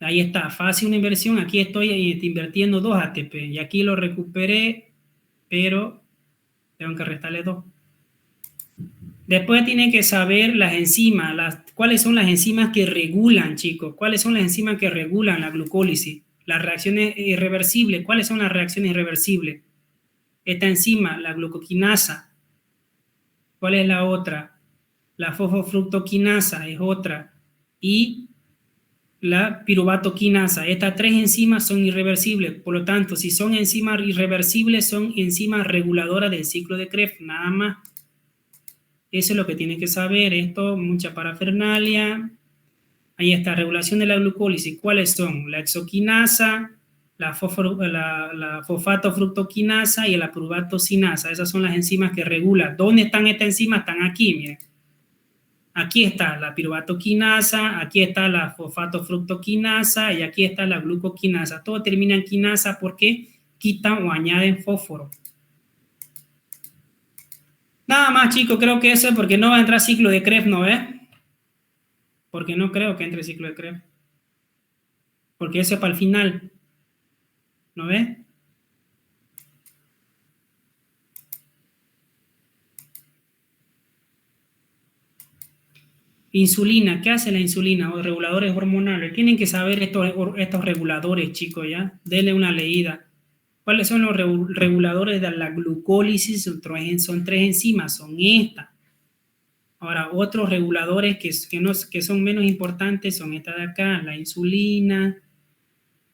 Ahí está, fácil una inversión. Aquí estoy invirtiendo 2 ATP y aquí lo recuperé, pero tengo que restarle 2. Después tienen que saber las enzimas, cuáles son las enzimas que regulan, chicos. ¿Cuáles son las enzimas que regulan la glucólisis? Las reacciones irreversibles. ¿Cuáles son las reacciones irreversibles? Esta enzima, la glucoquinasa. ¿Cuál es la otra? La fosfofructoquinasa es otra. Y la piruvatoquinasa. Estas 3 enzimas son irreversibles. Por lo tanto, si son enzimas irreversibles, son enzimas reguladoras del ciclo de Krebs, nada más. Eso es lo que tienen que saber. Esto, mucha parafernalia. Ahí está, regulación de la glucólisis. ¿Cuáles son? La exoquinasa, la fosfatofructoquinasa y la prurbatocinasa. Esas son las enzimas que regulan. ¿Dónde están estas enzimas? Están aquí, miren. Aquí está la piruvato-quinasa, aquí está la fosfatofructoquinasa y aquí está la glucoquinasa. Todo termina en quinasa porque quitan o añaden fósforo. Nada más, chicos, creo que eso es porque no va a entrar ciclo de Krebs, ¿no ves? Porque no creo que entre ciclo de Krebs. Porque eso es para el final. ¿No ves? Insulina, ¿qué hace la insulina? O reguladores hormonales. Tienen que saber estos reguladores, chicos, ¿ya? Denle una leída. ¿Cuáles son los reguladores de la glucólisis? Son 3 enzimas, son estas. Ahora, otros reguladores que son menos importantes son estas de acá, la insulina,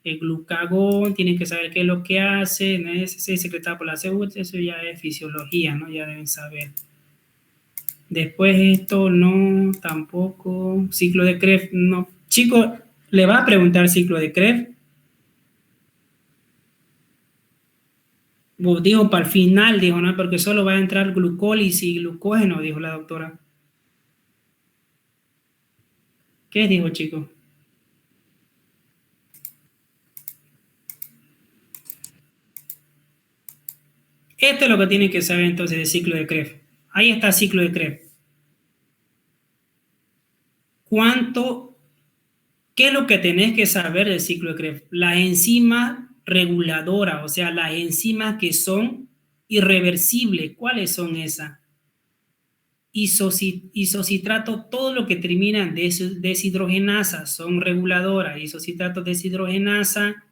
el glucagón, tienen que saber qué es lo que hace, ¿no? Es secretado por la CUT, eso ya es fisiología, ¿no? Ya deben saber. Después esto no, tampoco. Ciclo de Krebs, no. Chicos, ¿le va a preguntar ciclo de Krebs? Dijo para el final, dijo, ¿no? Porque solo va a entrar glucólisis y glucógeno, dijo la doctora. ¿Qué dijo, chicos? Esto es lo que tienen que saber entonces del ciclo de Krebs. Ahí está el ciclo de Krebs. ¿Qué es lo que tenés que saber del ciclo de Krebs? Las enzimas reguladoras, o sea, las enzimas que son irreversibles. ¿Cuáles son esas? Isocitrato, todo lo que termina en deshidrogenasa son reguladoras. Isocitrato deshidrogenasa,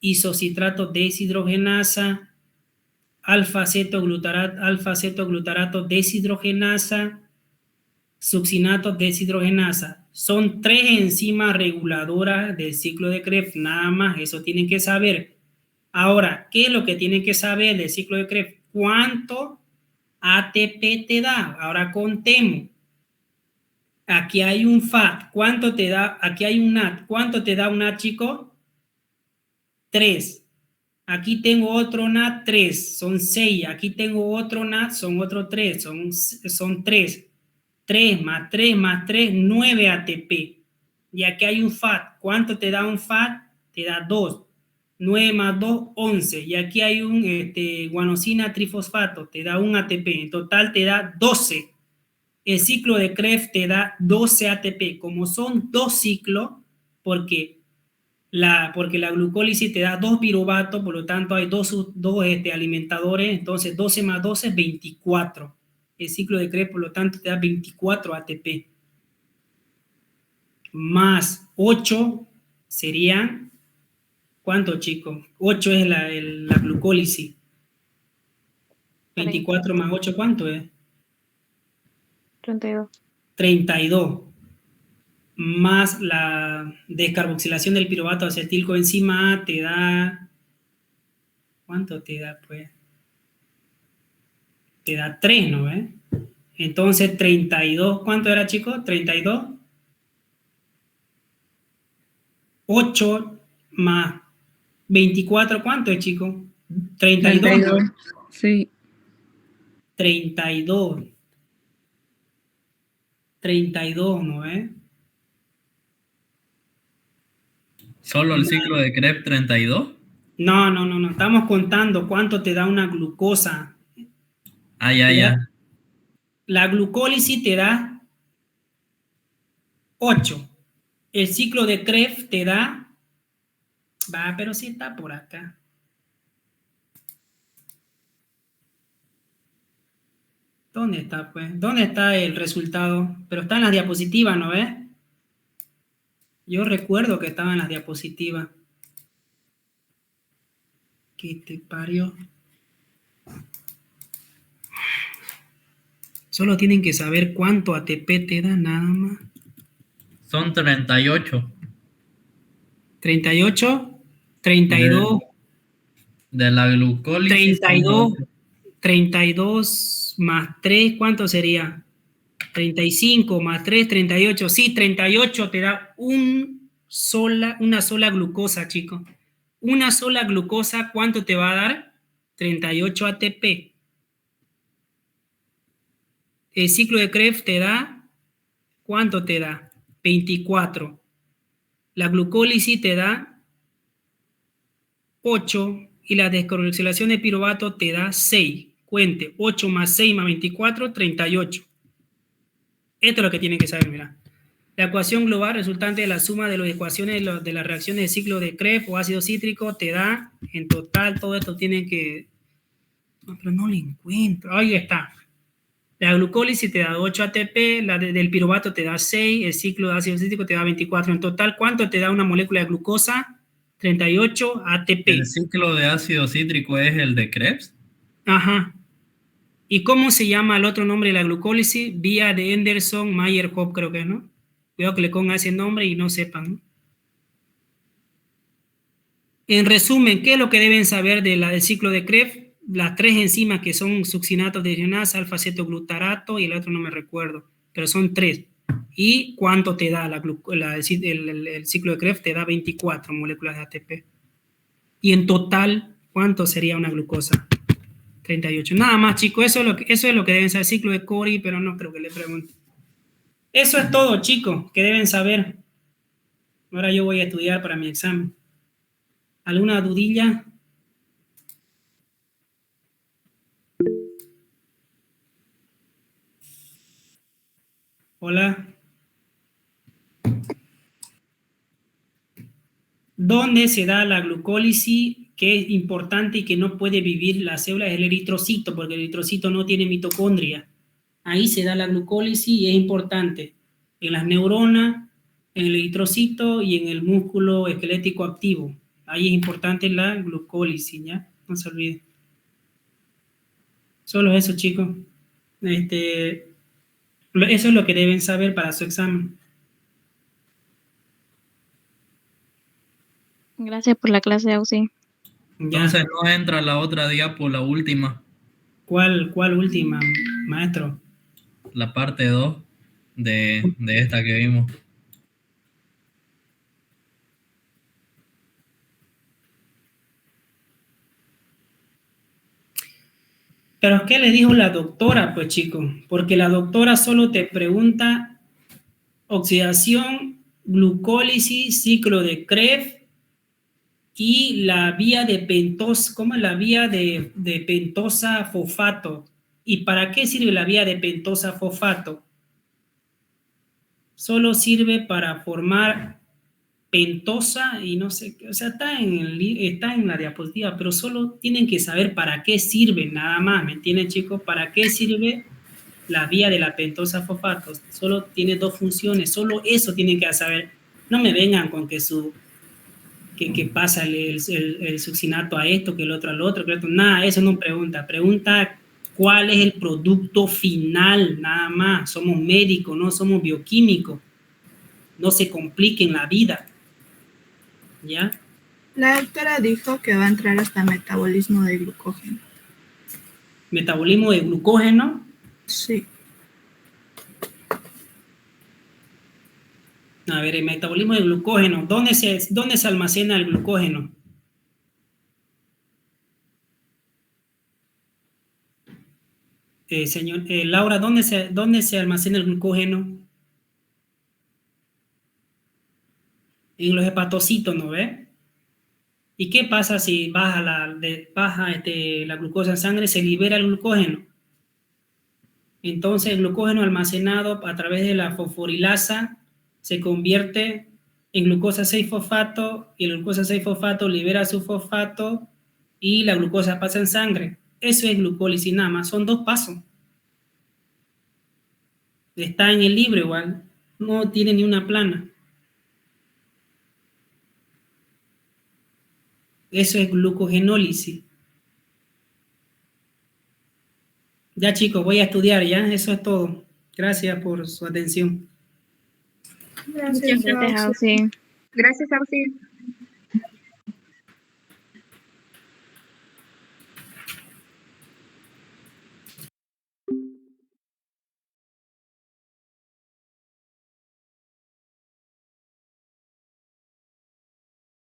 isocitrato deshidrogenasa, alfa-cetoglutarato deshidrogenasa, succinato deshidrogenasa. Son 3 enzimas reguladoras del ciclo de Krebs, nada más, eso tienen que saber. Ahora, ¿qué es lo que tienen que saber del ciclo de Krebs? ¿Cuánto ATP te da? Ahora contemos. Aquí hay un FAT, ¿cuánto te da? Aquí hay un NAT, ¿cuánto te da un NAT, chico? 3. Aquí tengo otro NAT, 3, son 6. Aquí tengo otro NAT, son otros 3, son 3. 3 más 3 más 3, 9 ATP. Y aquí hay un FAT. ¿Cuánto te da un FAT? Te da 2. 9 más 2, 11. Y aquí hay un guanosina trifosfato. Te da 1 ATP. En total te da 12. El ciclo de Krebs te da 12 ATP. Como son 2 ciclos, porque la glucólisis te da 2 piruvatos, por lo tanto hay dos alimentadores, entonces 12 más 12 es 24. El ciclo de Krebs, por lo tanto, te da 24 ATP. Más 8 serían, ¿cuánto, chicos? 8 es la glucólisis. 24 más 8, ¿cuánto es? 32. 32. Más la descarboxilación del piruvato acetilcoenzima A te da, ¿cuánto te da, pues? Te da 3, ¿no ves? Entonces 32, ¿cuánto era, chicos? 32. 8 más 24, ¿cuánto es, chicos? 32. 32. Sí. 32. 32, ¿no ves? ¿Solo el ciclo de Krebs 32? No. Estamos contando cuánto te da una glucosa. Ah, ya. La glucólisis te da 8. El ciclo de Krebs te da... pero sí está por acá. ¿Dónde está, pues? ¿Dónde está el resultado? Pero está en las diapositivas, ¿no ves? Yo recuerdo que estaba en las diapositivas. ¿Qué te parió? Solo tienen que saber cuánto ATP te da, nada más. Son 38. 38, 32. De la glucólisis. 32 más 3, ¿cuánto sería? 35 más 3, 38. Sí, 38 te da una sola glucosa, chicos. Una sola glucosa, ¿cuánto te va a dar? 38 ATP. El ciclo de Krebs te da, ¿cuánto te da? 24. La glucólisis te da 8 y la descarboxilación de piruvato te da 6. Cuente, 8 más 6 más 24, 38. Esto es lo que tienen que saber, mira. La ecuación global resultante de la suma de las ecuaciones de las reacciones de ciclo de Krebs o ácido cítrico te da, en total, todo esto tienen que... No, pero no lo encuentro. Ahí está. La glucólisis te da 8 ATP, la del piruvato te da 6, el ciclo de ácido cítrico te da 24. En total, ¿cuánto te da una molécula de glucosa? 38 ATP. ¿El ciclo de ácido cítrico es el de Krebs? Ajá. ¿Y cómo se llama el otro nombre de la glucólisis? Vía de Anderson-Mayer-Hope, creo que es, ¿no? Cuidado que le pongan ese nombre y no sepan, ¿no? En resumen, ¿qué es lo que deben saber del ciclo de Krebs? Las 3 enzimas que son succinatos de deshidrogenasa, alfa-cetoglutarato y el otro no me recuerdo, pero son 3. ¿Y cuánto te da el ciclo de Krebs? Te da 24 moléculas de ATP. Y en total, ¿cuánto sería una glucosa? 38. Nada más, chicos, eso es lo que deben saber el ciclo de Cori, pero no creo que le pregunte. Eso es todo, chicos, que deben saber. Ahora yo voy a estudiar para mi examen. ¿Alguna dudilla? Hola. ¿Dónde se da la glucólisis? Que es importante y que no puede vivir la célula, es el eritrocito, porque el eritrocito no tiene mitocondria. Ahí se da la glucólisis y es importante. En las neuronas, en el eritrocito y en el músculo esquelético activo. Ahí es importante la glucólisis, ¿ya? No se olviden. Solo eso, chicos. Eso es lo que deben saber para su examen. Gracias por la clase, Auxi. Entonces no entra la otra diapo, la última. ¿Cuál última, maestro? La parte 2 de esta que vimos. ¿Pero qué le dijo la doctora, pues, chicos? Porque la doctora solo te pregunta oxidación, glucólisis, ciclo de Krebs y la vía de pentosa, ¿cómo es la vía de pentosa fosfato? ¿Y para qué sirve la vía de pentosa fosfato? Solo sirve para formar pentosa y no sé, o sea, está en la diapositiva, pero solo tienen que saber para qué sirve, nada más, ¿me entienden, chicos? ¿Para qué sirve la vía de la pentosa fosfato? Solo tiene 2 funciones, solo eso tienen que saber. No me vengan con que que pasa el succinato a esto, que el otro al otro, nada, eso no pregunta. Pregunta cuál es el producto final, nada más. Somos médicos, no somos bioquímicos. No se compliquen la vida. ¿Ya? La doctora dijo que va a entrar hasta metabolismo de glucógeno. ¿Metabolismo de glucógeno? Sí. A ver, el metabolismo de glucógeno. ¿Dónde se almacena el glucógeno? Señor, Laura, ¿dónde se almacena el glucógeno? En los hepatocitos, ¿no ve? ¿Y qué pasa si baja la glucosa en sangre? Se libera el glucógeno. Entonces el glucógeno almacenado a través de la fosforilasa se convierte en glucosa 6-fosfato y el glucosa 6-fosfato libera su fosfato y la glucosa pasa en sangre. Eso es glucólisis nada más, son 2 pasos. Está en el libro igual, no tiene ni una plana. Eso es glucogenólisis. Ya, chicos, voy a estudiar, ¿ya? Eso es todo. Gracias por su atención. Gracias, Gracias, Auxi. Gracias, Auxi.